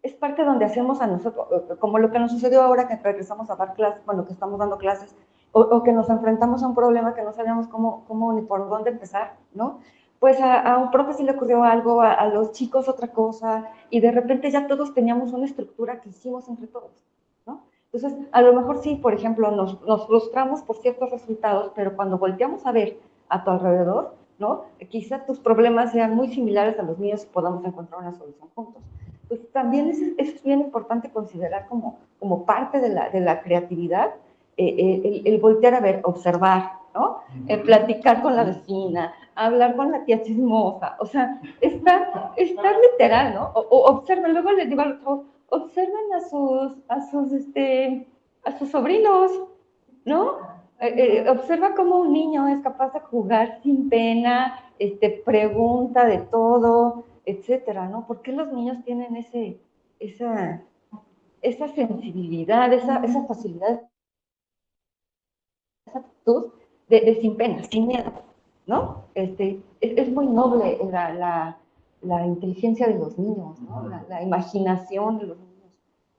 Es parte donde hacemos a nosotros, como lo que nos sucedió ahora que regresamos a dar clases, bueno, que estamos dando clases, o que nos enfrentamos a un problema que no sabíamos cómo ni por dónde empezar, ¿no? Pues a un profe sí le ocurrió algo, a los chicos otra cosa, y de repente ya todos teníamos una estructura que hicimos entre todos, ¿no? Entonces, a lo mejor sí, por ejemplo, nos frustramos por ciertos resultados, pero cuando volteamos a ver a tu alrededor, ¿no? Quizá tus problemas sean muy similares a los míos y podamos encontrar una solución juntos. Pues también eso es bien importante considerar como parte de la creatividad, el voltear a ver, observar, ¿no? Platicar con la vecina, hablar con la tía chismosa, o sea, estar literal, ¿no? O observen, luego les digo al otro, observen a sus sobrinos, ¿no? Observa cómo un niño es capaz de jugar sin pena, pregunta de todo, etcétera, ¿no? ¿Por qué los niños tienen esa sensibilidad, esa facilidad, esa actitud de sin pena, sin miedo, ¿no? Es muy noble la inteligencia de los niños, ¿no? La imaginación de los niños.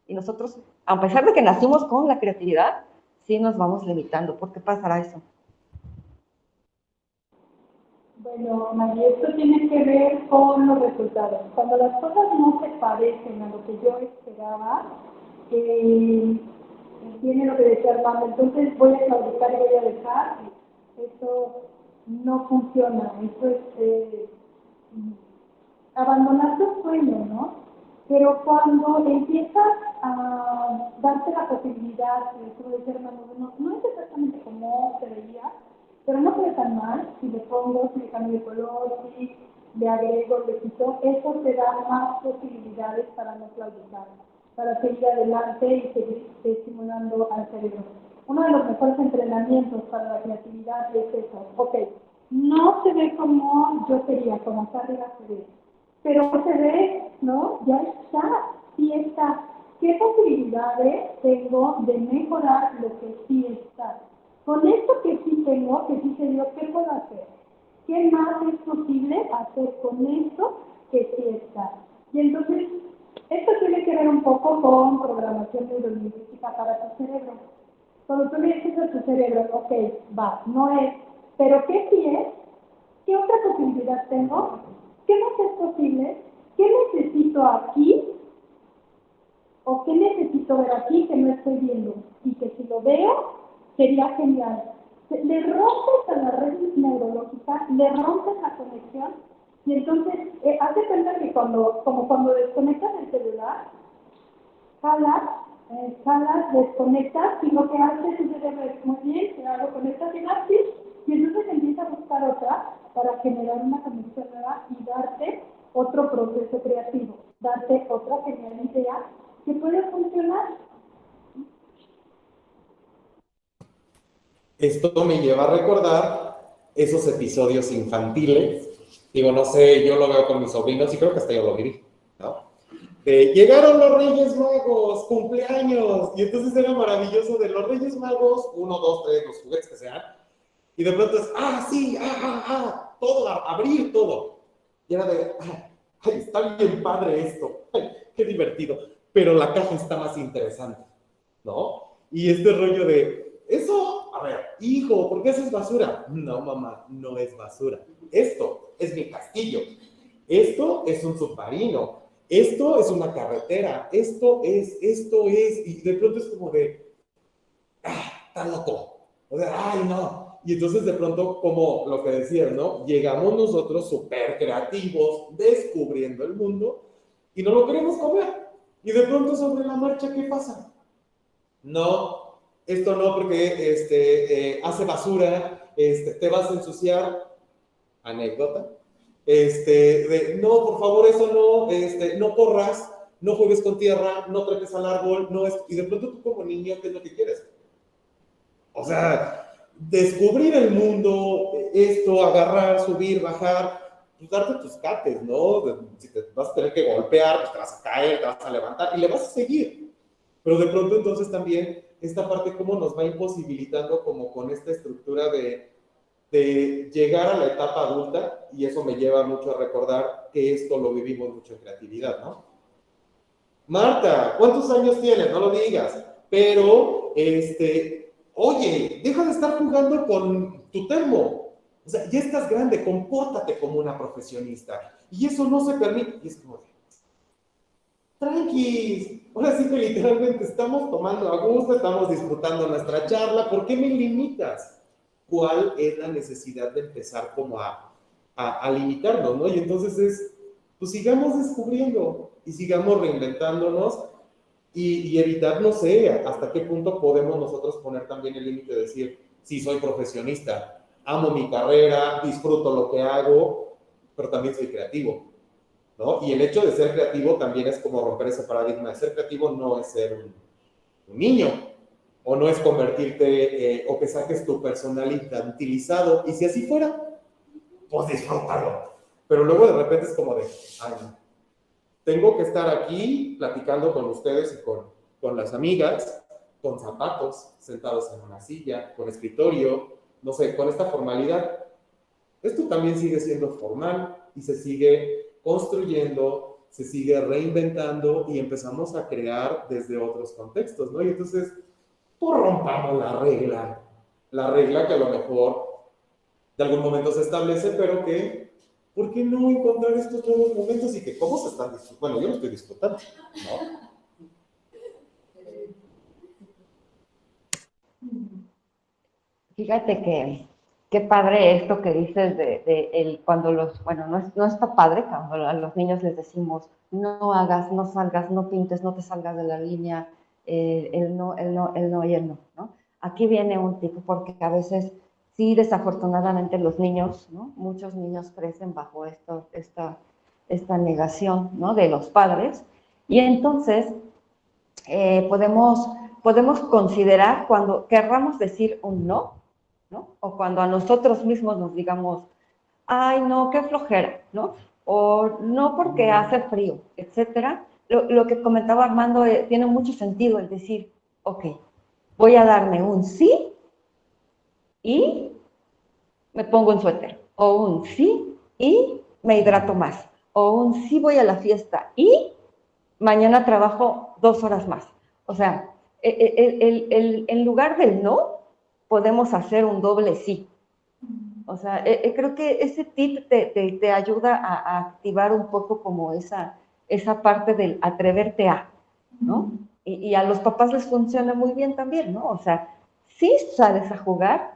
Y nosotros, a pesar de que nacimos con la creatividad, sí nos vamos limitando. ¿Por qué pasará eso? Bueno, María, esto tiene que ver con los resultados. Cuando las cosas no se parecen a lo que yo esperaba, tiene lo que decía Armando, entonces voy a claudicar y voy a dejar. Eso no funciona. Eso es abandonar tu sueño, ¿no? Pero cuando empiezas a darte la posibilidad, como decía Armando, no es exactamente como se veía, pero no fue tan mal, si le pongo, si le cambio de color, si le agrego, le quito, eso te da más posibilidades para no claudicar, para seguir adelante y seguir estimulando al cerebro. Uno de los mejores entrenamientos para la creatividad es eso. Ok, no se ve como yo quería, como acá arriba se ve, pero se ve, ¿no? Ya está, sí está. ¿qué posibilidades tengo de mejorar lo que sí está? Con esto que sí tengo, que sí se dio, ¿qué puedo hacer? ¿Qué más es posible hacer con esto que sí está? Y entonces, esto tiene que ver un poco con programación neurolingüística para tu cerebro. Cuando tú le dices a tu cerebro, ok, va, no es, pero ¿qué sí es? ¿Qué otra posibilidad tengo? ¿Qué más es posible? ¿Qué necesito aquí? ¿O qué necesito ver aquí que no estoy viendo? Y que si lo veo, sería genial. Le rompes a la red neurológica, le rompes la conexión, y entonces, hace cuenta que como cuando desconectas el celular, jalas, desconectas, y lo que hace tu cerebro es, muy bien, te hago con esta sinapsis, y entonces empieza a buscar otra para generar una conexión nueva y darte otro proceso creativo, darte otra genial idea que puede funcionar. Esto me lleva a recordar esos episodios infantiles. Digo, no sé, yo lo veo con mis sobrinos y creo que hasta yo lo viví, ¿no? Llegaron los Reyes Magos, cumpleaños, y entonces era maravilloso de los Reyes Magos, 1, 2, 3, los juguetes que sean, y de pronto es, sí, todo, abrir todo. Y era de, ay, está bien padre esto, ay, qué divertido, pero la caja está más interesante, ¿no? Y este rollo de, eso, a ver, hijo, ¿por qué haces basura? No, mamá, no es basura. Esto es mi castillo. Esto es un submarino. Esto es una carretera. Esto es, y de pronto es como de, está loco. O sea, ay, no. Y entonces de pronto, como lo que decías, ¿no? Llegamos nosotros súper creativos, descubriendo el mundo, y no lo queremos comer. Y de pronto sobre la marcha, ¿qué pasa? No, esto no, porque hace basura, te vas a ensuciar, anécdota. No, por favor, eso no, no corras, no juegues con tierra, no trepes al árbol, no es, y de pronto tú como niño, ¿qué es lo que quieres? O sea, descubrir el mundo, esto, agarrar, subir, bajar, pues darte tus cates, ¿no? Si te vas a tener que golpear, pues te vas a caer, te vas a levantar y le vas a seguir. Pero de pronto entonces también esta parte cómo nos va imposibilitando como con esta estructura de llegar a la etapa adulta, y eso me lleva mucho a recordar que esto lo vivimos mucho en creatividad, ¿no? Marta, ¿cuántos años tienes? No lo digas, pero, oye, deja de estar jugando con tu termo. O sea, ya estás grande, compórtate como una profesionista. Y eso no se permite. Y es como, tranquis, ahora sí que literalmente estamos tomando a gusto, estamos disfrutando nuestra charla. ¿Por qué me limitas? ¿Cuál es la necesidad de empezar como a limitarnos, ¿no? Y entonces pues sigamos descubriendo y sigamos reinventándonos y evitar, no sé, hasta qué punto podemos nosotros poner también el límite de decir, sí, soy profesionista, amo mi carrera, disfruto lo que hago, pero también soy creativo, ¿no? Y el hecho de ser creativo también es como romper ese paradigma. De ser creativo no es ser un niño, o no es convertirte, o que saques tu personal infantilizado, y si así fuera, pues disfrútalo. Pero luego de repente es como de, ay, no, tengo que estar aquí platicando con ustedes y con las amigas, con zapatos, sentados en una silla, con escritorio, no sé, con esta formalidad. Esto también sigue siendo formal y se sigue construyendo, se sigue reinventando y empezamos a crear desde otros contextos, ¿no? Y entonces, pues rompamos la regla que a lo mejor de algún momento se establece, pero que, ¿por qué no encontrar estos nuevos momentos y que cómo se están disfrutando? Bueno, yo lo estoy disfrutando, ¿no? Fíjate que qué padre esto que dices cuando bueno, no está padre cuando a los niños les decimos no hagas, no salgas, no pintes, no te salgas de la línea, el no, el no, el no y el no, ¿no? Aquí viene un tip porque a veces sí, desafortunadamente los niños, ¿no? Muchos niños crecen bajo esta negación, ¿no? De los padres y entonces podemos considerar cuando querramos decir un no, ¿no? O cuando a nosotros mismos nos digamos, ay, no, qué flojera, ¿no? O no porque hace frío, etcétera. lo que comentaba Armando tiene mucho sentido, el decir, ok, voy a darme un sí y me pongo un suéter, o un sí y me hidrato más, o un sí voy a la fiesta y mañana trabajo 2 horas más. O sea, en lugar del no, podemos hacer un doble sí. O sea, creo que ese tip te ayuda a activar un poco como esa parte del atreverte a, ¿no? Y a los papás les funciona muy bien también, ¿no? O sea, sí sales a jugar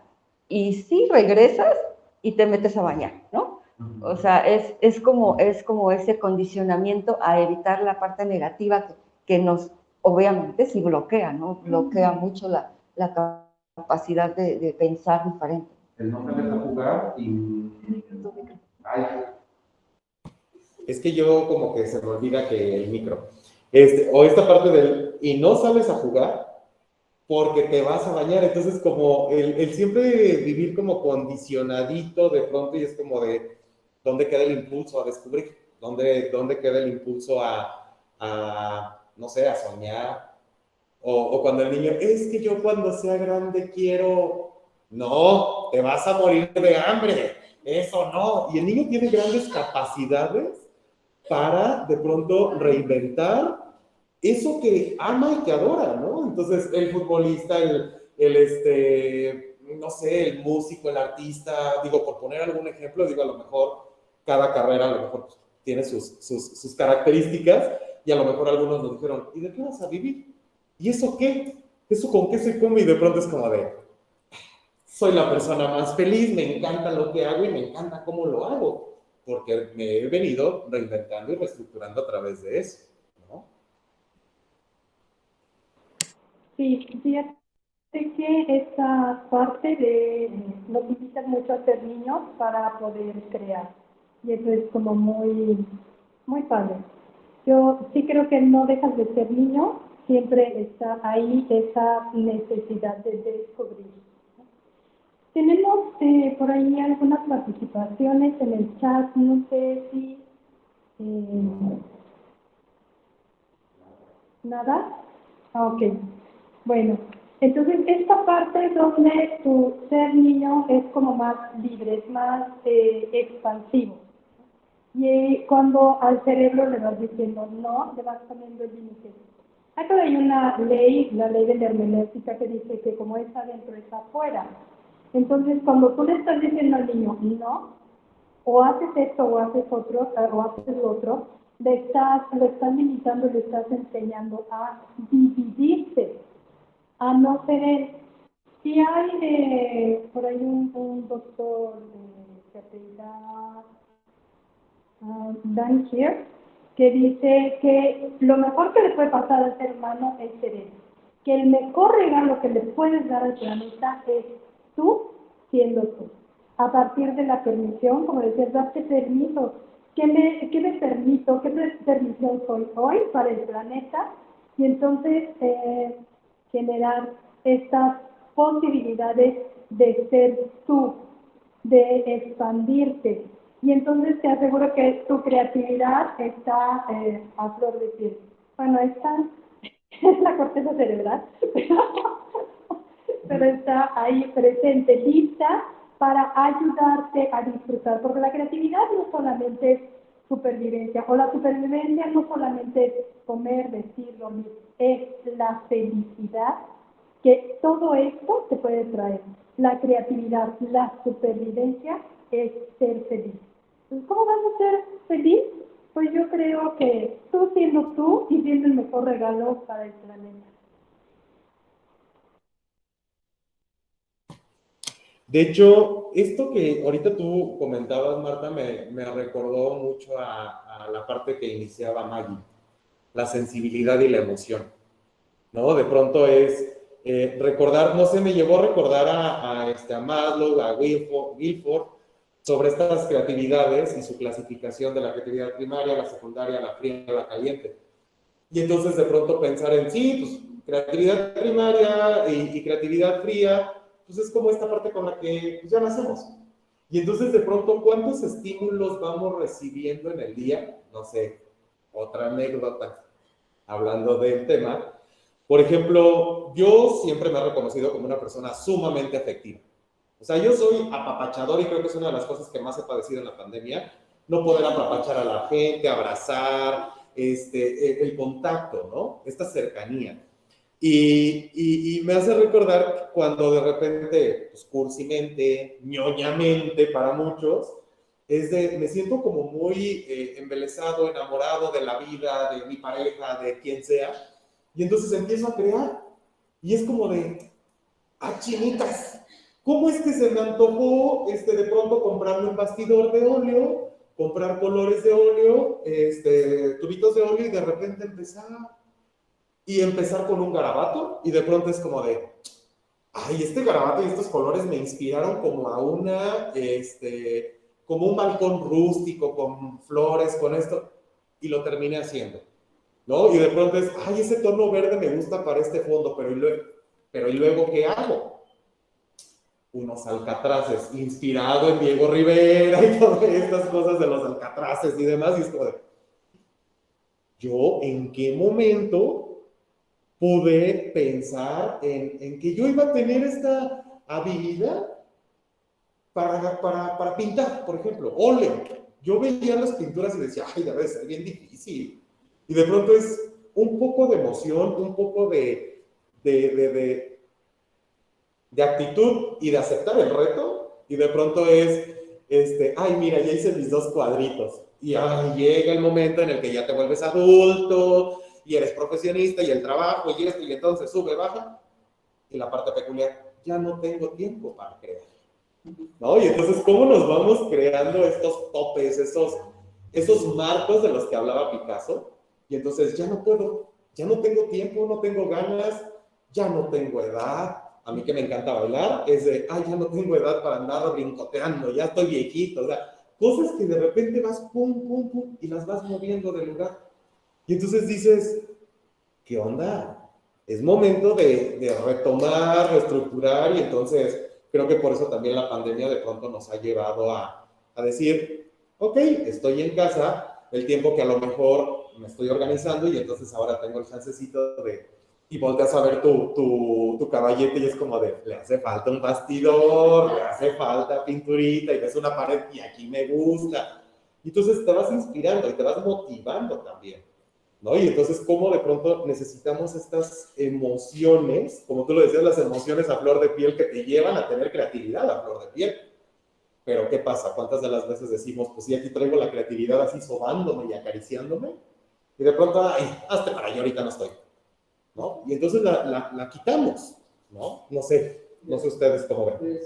y sí regresas y te metes a bañar, ¿no? O sea, es como ese condicionamiento a evitar la parte negativa que nos, obviamente, sí bloquea, ¿no? Bloquea mucho la capacidad de pensar diferente. El no salir a jugar y... Ay, es que yo como que se me olvida que el micro. O esta parte del... Y no sales a jugar porque te vas a bañar. Entonces como el siempre vivir como condicionadito de pronto y es como de... ¿Dónde queda el impulso a descubrir? ¿Dónde queda el impulso no sé, a soñar? O cuando el niño, es que yo cuando sea grande quiero... No, te vas a morir de hambre. Eso no. Y el niño tiene grandes capacidades para de pronto reinventar eso que ama y que adora, ¿no? Entonces, el futbolista, no sé, el músico, el artista, digo, por poner algún ejemplo, digo, a lo mejor cada carrera a lo mejor tiene sus características y a lo mejor algunos nos dijeron, ¿y de qué vas a vivir? ¿Y eso qué? ¿Eso con qué se come? Y de pronto es como de, soy la persona más feliz, me encanta lo que hago y me encanta cómo lo hago, porque me he venido reinventando y reestructurando a través de eso, ¿no? Sí, fíjate que esta parte de nos invitan mucho a ser niños para poder crear. Y eso es como muy, muy padre. Yo sí creo que no dejas de ser niño, siempre está ahí esa necesidad de descubrir. Tenemos por ahí algunas participaciones en el chat, no sé si nada. Ah, ok. Bueno, entonces esta parte donde tu ser niño es como más libre, es más expansivo. Y cuando al cerebro le vas diciendo no, le vas poniendo límites. Acá hay una ley, la ley de la hermenéutica, que dice que como es adentro, es afuera. Entonces, cuando tú le estás diciendo al niño no, o haces esto o haces otro, o haces lo otro, lo estás limitando, le estás enseñando a dividirse, a no ser él. Si hay por ahí un doctor que apellida Dan Shear, que dice que lo mejor que le puede pasar al ser humano es ser él. Que el mejor regalo que le puedes dar al planeta es tú siendo tú. A partir de la permisión, como decías, darte permiso. ¿Qué me permito? ¿Qué permisión soy hoy para el planeta? Y entonces generar estas posibilidades de ser tú, de expandirte. Y entonces te aseguro que tu creatividad está a flor de piel. Bueno, esta es la corteza cerebral, pero está ahí presente, lista para ayudarte a disfrutar, porque la creatividad no solamente es supervivencia, o la supervivencia no solamente es comer, vestir, dormir, es la felicidad que todo esto te puede traer. La creatividad, la supervivencia es ser feliz. Entonces, ¿cómo vas a ser feliz? Pues yo creo que tú siendo tú y siendo el mejor regalo para el planeta. De hecho, esto que ahorita tú comentabas, Marta, me recordó mucho a la parte que iniciaba Maggie, la sensibilidad y la emoción, ¿no? De pronto es recordar, no sé, me llevó a recordar a Maslow, a Guilford, sobre estas creatividades y su clasificación de la creatividad primaria, la secundaria, la fría, la caliente. Y entonces de pronto pensar en sí, pues creatividad primaria y creatividad fría, pues es como esta parte con la que pues, ya nacemos. Y entonces de pronto, ¿cuántos estímulos vamos recibiendo en el día? No sé, otra anécdota. hablando del tema. Por ejemplo, yo siempre me he reconocido como una persona sumamente afectiva. O sea, yo soy apapachador y creo que es una de las cosas que más he padecido en la pandemia, no poder apapachar a la gente, abrazar, el contacto, ¿no? Esta cercanía. Y me hace recordar cuando de repente, pues, cursimente, ñoñamente para muchos, me siento como muy embelesado, enamorado de la vida, de mi pareja, de quien sea, y entonces empiezo a crear, y es como de, ¡ah, chinitas! ¿Cómo es que se me antojó de pronto comprarme un bastidor de óleo, comprar colores de óleo, tubitos de óleo y de repente empezar con un garabato y de pronto es como de, ay, este garabato y estos colores me inspiraron como a como un balcón rústico con flores, con esto, y lo terminé haciendo, ¿no? Y de pronto es, ay, ese tono verde me gusta para este fondo, pero ¿y luego qué hago? Unos alcatraces, inspirado en Diego Rivera y todas estas cosas de los alcatraces y demás, y es como de, ¿yo en qué momento pude pensar en que yo iba a tener esta habilidad para pintar, por ejemplo, óleo? Yo veía las pinturas y decía, ay, debe ser bien difícil. Y de pronto es un poco de emoción, un poco de, de actitud y de aceptar el reto, y de pronto es, ay, mira, ya hice mis 2 cuadritos, y ay, llega el momento en el que ya te vuelves adulto, y eres profesionista, y el trabajo, y entonces sube, baja, y la parte peculiar, ya no tengo tiempo para crear, ¿no? Y entonces, ¿cómo nos vamos creando estos topes, esos marcos de los que hablaba Picasso? Y entonces, ya no puedo, ya no tengo tiempo, no tengo ganas, ya no tengo edad. A mí que me encanta bailar, es de, ay, ya no tengo edad para andar brincoteando, ya estoy viejito, o sea, cosas que de repente vas pum, pum, pum, y las vas moviendo de lugar. Y entonces dices, ¿qué onda? Es momento de retomar, reestructurar, y entonces creo que por eso también la pandemia de pronto nos ha llevado a decir, ok, estoy en casa, el tiempo que a lo mejor me estoy organizando y entonces ahora tengo el chancecito y volteas a ver tu caballete y es como de, le hace falta un bastidor, le hace falta pinturita y ves una pared y aquí me gusta. Y entonces te vas inspirando y te vas motivando también, ¿no? Y entonces, ¿cómo de pronto necesitamos estas emociones, como tú lo decías, las emociones a flor de piel que te llevan a tener creatividad a flor de piel? Pero ¿qué pasa? ¿Cuántas de las veces decimos, pues sí, aquí traigo la creatividad así sobándome y acariciándome? Y de pronto, ay, hazte para allá, ahorita no estoy, ¿no? Y entonces la quitamos, ¿no? No sé ustedes cómo ven.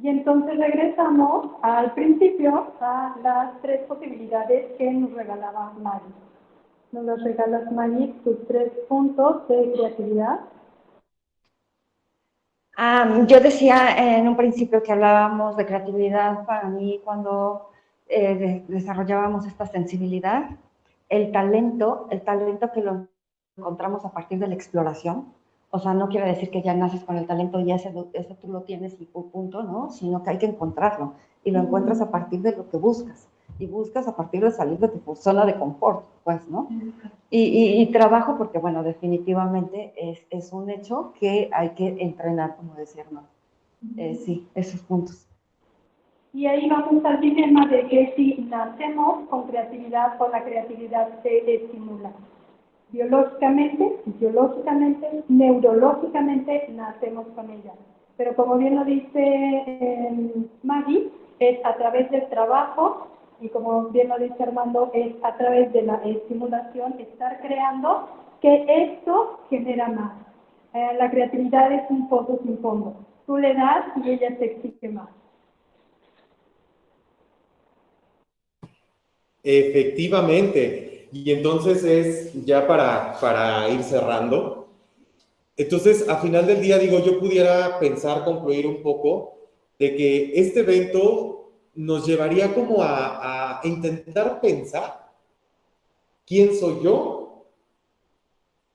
Y entonces regresamos al principio a las 3 posibilidades que nos regalaba Maggie. Nos las regalas, Maggie, tus 3 puntos de creatividad. Yo decía en un principio que hablábamos de creatividad para mí cuando desarrollábamos esta sensibilidad, el talento que lo encontramos a partir de la exploración. O sea, no quiere decir que ya naces con el talento y ese tú lo tienes y punto, ¿no? Sino que hay que encontrarlo y lo encuentras a partir de lo que buscas y buscas a partir de salir de tu zona de confort, pues, ¿no? Y trabajo porque, bueno, definitivamente es un hecho que hay que entrenar, como decía Armando. Sí, esos puntos. Y ahí vamos al dilema de que si nacemos con creatividad o la creatividad se estimula. Biológicamente, fisiológicamente, neurológicamente nacemos con ella. Pero como bien lo dice Maggie, es a través del trabajo y como bien lo dice Armando, es a través de la estimulación, estar creando, que esto genera más. La creatividad es un pozo sin fondo. Tú le das y ella te exige más. Efectivamente. Y entonces es ya para ir cerrando. Entonces, a final del día, digo, yo pudiera pensar, concluir un poco de que este evento nos llevaría como a intentar pensar quién soy yo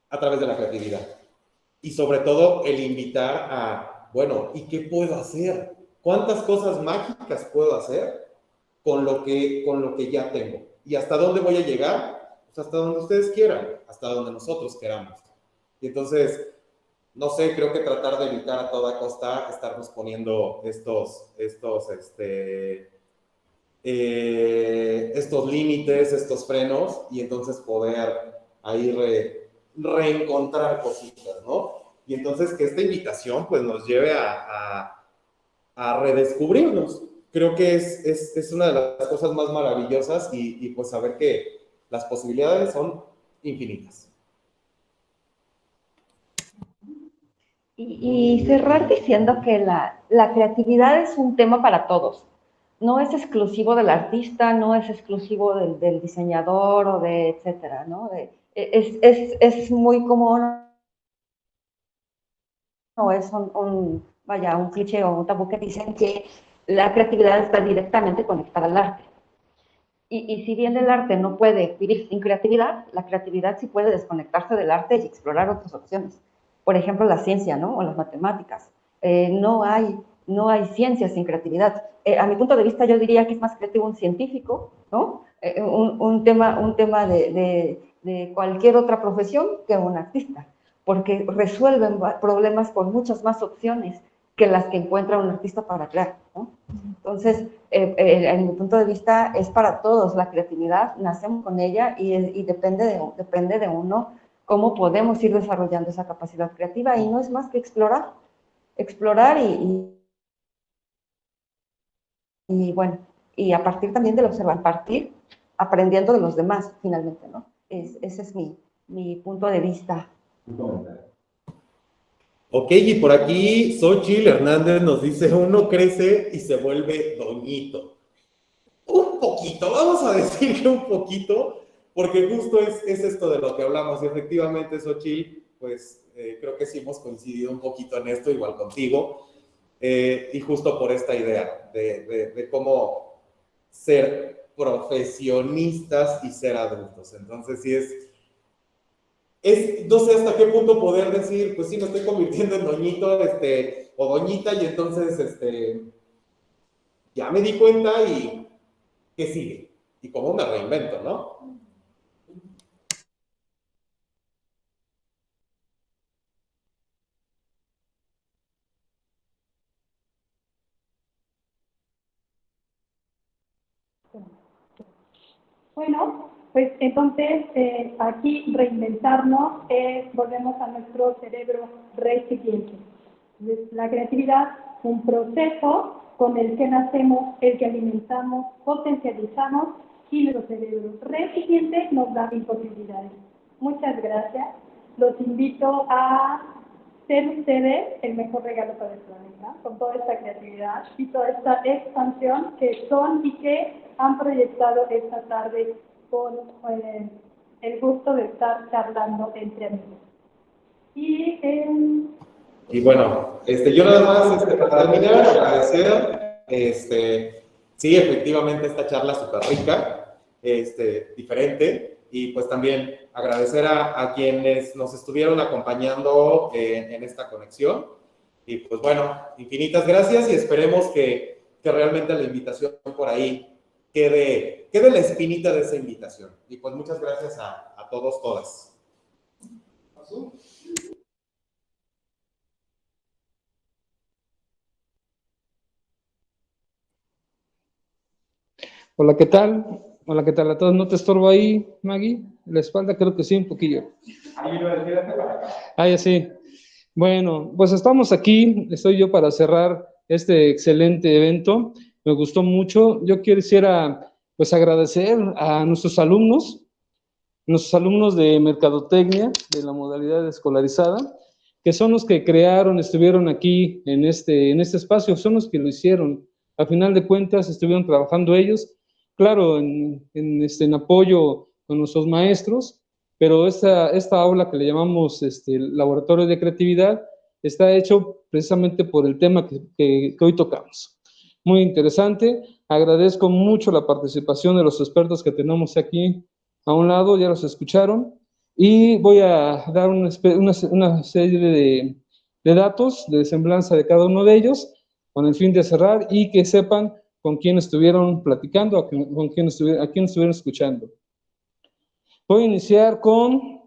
a través de la creatividad. Y sobre todo el invitar a, bueno, ¿y qué puedo hacer? ¿Cuántas cosas mágicas puedo hacer con lo que ya tengo. ¿Y hasta dónde voy a llegar? Pues hasta donde ustedes quieran, hasta donde nosotros queramos. Y entonces, no sé, creo que tratar de evitar a toda costa estarnos poniendo estos límites, estos frenos, y entonces poder ahí reencontrar cositas, ¿no? Y entonces que esta invitación pues nos lleve a redescubrirnos. Creo que es una de las cosas más maravillosas y pues saber que las posibilidades son infinitas. Y cerrar diciendo que la creatividad es un tema para todos. No es exclusivo del artista, no es exclusivo del diseñador o de etcétera, ¿no? Es muy común, o es un cliché o un tabú que dicen que la creatividad está directamente conectada al arte. Y si bien el arte no puede vivir sin creatividad, la creatividad sí puede desconectarse del arte y explorar otras opciones. Por ejemplo, la ciencia, ¿no? O las matemáticas. No hay ciencia sin creatividad. A mi punto de vista, yo diría que es más creativo un científico, ¿no? Un tema de cualquier otra profesión que un artista, porque resuelven problemas con muchas más opciones que las que encuentra un artista para crear, ¿no? Entonces, en mi punto de vista, es para todos la creatividad, nacemos con ella y depende de uno cómo podemos ir desarrollando esa capacidad creativa, y no es más que explorar y bueno, y a partir también del observar, partir aprendiendo de los demás, finalmente, ¿no? Ese es mi punto de vista. Ok, y por aquí Xochitl Hernández nos dice, uno crece y se vuelve doñito. Un poquito, vamos a decir que un poquito, porque justo es esto de lo que hablamos. Y efectivamente, Xochitl, pues creo que sí hemos coincidido un poquito en esto, igual contigo, y justo por esta idea de cómo ser profesionistas y ser adultos. Entonces sí no sé hasta qué punto poder decir, pues sí, me estoy convirtiendo en doñito, o doñita, y entonces, ya me di cuenta y ¿qué sigue? Y cómo me reinvento, ¿no? Bueno, pues entonces aquí reinventarnos volvemos a nuestro cerebro recipiente. Entonces, la creatividad, un proceso con el que nacemos, el que alimentamos, potencializamos, y nuestro cerebro recipiente nos da mil posibilidades. Muchas gracias. Los invito a ser ustedes el mejor regalo para el planeta, con toda esta creatividad y toda esta expansión que son y que han proyectado esta tarde con el gusto de estar charlando entre amigos. Y bueno, yo nada más, para terminar, agradecer, sí, efectivamente, esta charla súper rica, diferente, y pues también agradecer a quienes nos estuvieron acompañando en esta conexión. Y pues bueno, infinitas gracias, y esperemos que realmente la invitación por ahí quede la espinita de esa invitación. Y pues muchas gracias a todos, todas. Hola, ¿qué tal? Hola, ¿qué tal a todos? ¿No te estorbo ahí, Maggie? La espalda creo que sí, un poquillo. Ah, ya sí. Bueno, pues estamos aquí, estoy yo para cerrar este excelente evento. Me gustó mucho. Yo quisiera, pues, agradecer a nuestros alumnos de Mercadotecnia, de la modalidad escolarizada, que son los que crearon, estuvieron aquí en este espacio, son los que lo hicieron. A final de cuentas, estuvieron trabajando ellos, claro, en apoyo con nuestros maestros, pero esta aula que le llamamos laboratorio de creatividad está hecho precisamente por el tema que hoy tocamos. Muy interesante. Agradezco mucho la participación de los expertos que tenemos aquí a un lado, ya los escucharon, y voy a dar una serie de datos de semblanza de cada uno de ellos, con el fin de cerrar y que sepan con quién estuvieron platicando, a quién estuvieron escuchando. Voy a iniciar con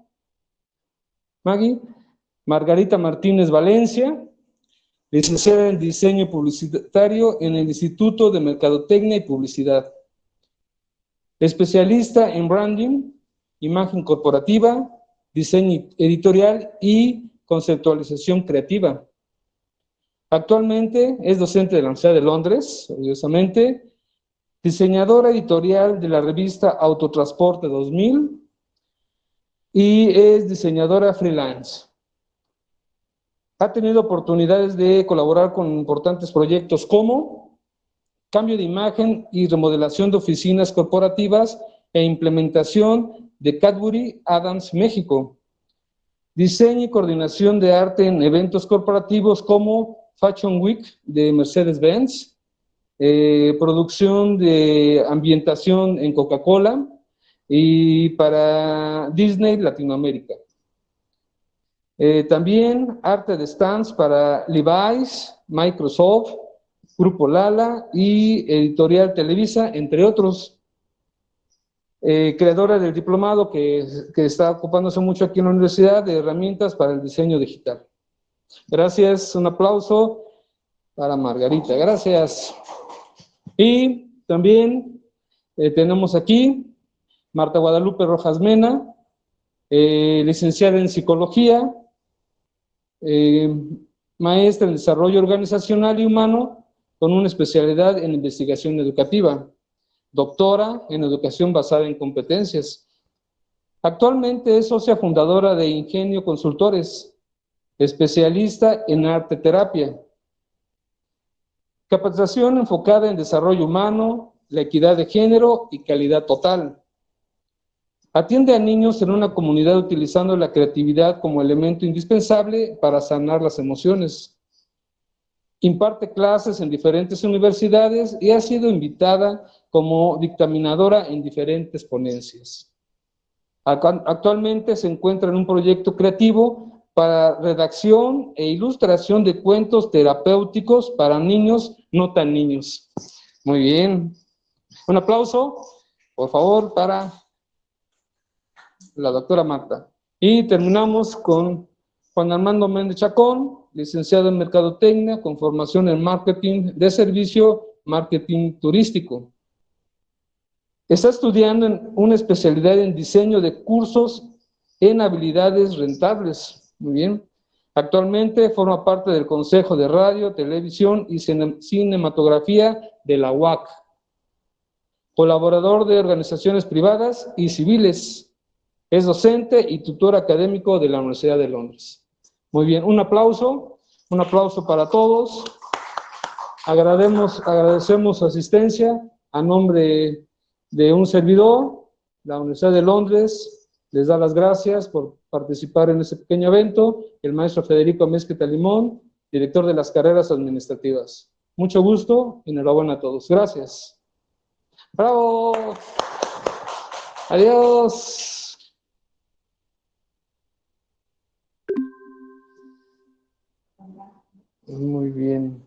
Maggie, Margarita Martínez Valencia, licenciada en Diseño Publicitario en el Instituto de Mercadotecnia y Publicidad. Especialista en branding, imagen corporativa, diseño editorial y conceptualización creativa. Actualmente es docente de la Universidad de Londres, orgullosamente, diseñadora editorial de la revista Autotransporte 2000 y es diseñadora freelance. Ha tenido oportunidades de colaborar con importantes proyectos como cambio de imagen y remodelación de oficinas corporativas e implementación de Cadbury Adams México. Diseño y coordinación de arte en eventos corporativos como Fashion Week de Mercedes-Benz, producción de ambientación en Coca-Cola y para Disney Latinoamérica. También arte de stands para Levi's, Microsoft, Grupo Lala y Editorial Televisa, entre otros. Creadora del diplomado que está ocupándose mucho aquí en la universidad de herramientas para el diseño digital. Gracias, un aplauso para Margarita, gracias. Y también tenemos aquí Marta Guadalupe Rojas Mena, licenciada en Psicología, maestra en Desarrollo Organizacional y Humano, con una especialidad en Investigación Educativa, doctora en Educación basada en competencias. Actualmente es socia fundadora de Ingenio Consultores, especialista en arte terapia. Capacitación enfocada en desarrollo humano, la equidad de género y calidad total. Atiende a niños en una comunidad utilizando la creatividad como elemento indispensable para sanar las emociones. Imparte clases en diferentes universidades y ha sido invitada como dictaminadora en diferentes ponencias. Actualmente se encuentra en un proyecto creativo para redacción e ilustración de cuentos terapéuticos para niños no tan niños. Muy bien. Un aplauso, por favor, para la doctora Marta. Y terminamos con Juan Armando Méndez Chacón, licenciado en Mercadotecnia, con formación en Marketing de Servicio, Marketing Turístico. Está estudiando en una especialidad en diseño de cursos en habilidades rentables. Muy bien. Actualmente forma parte del Consejo de Radio, Televisión y Cinematografía de la UAC. Colaborador de organizaciones privadas y civiles. Es docente y tutor académico de la Universidad de Londres. Muy bien, un aplauso para todos. Agradecemos su asistencia a nombre de un servidor. La Universidad de Londres les da las gracias por participar en este pequeño evento. El maestro Federico Mezquita Limón, director de las carreras administrativas. Mucho gusto y enhorabuena a todos. Gracias. ¡Bravo! Adiós. Muy bien.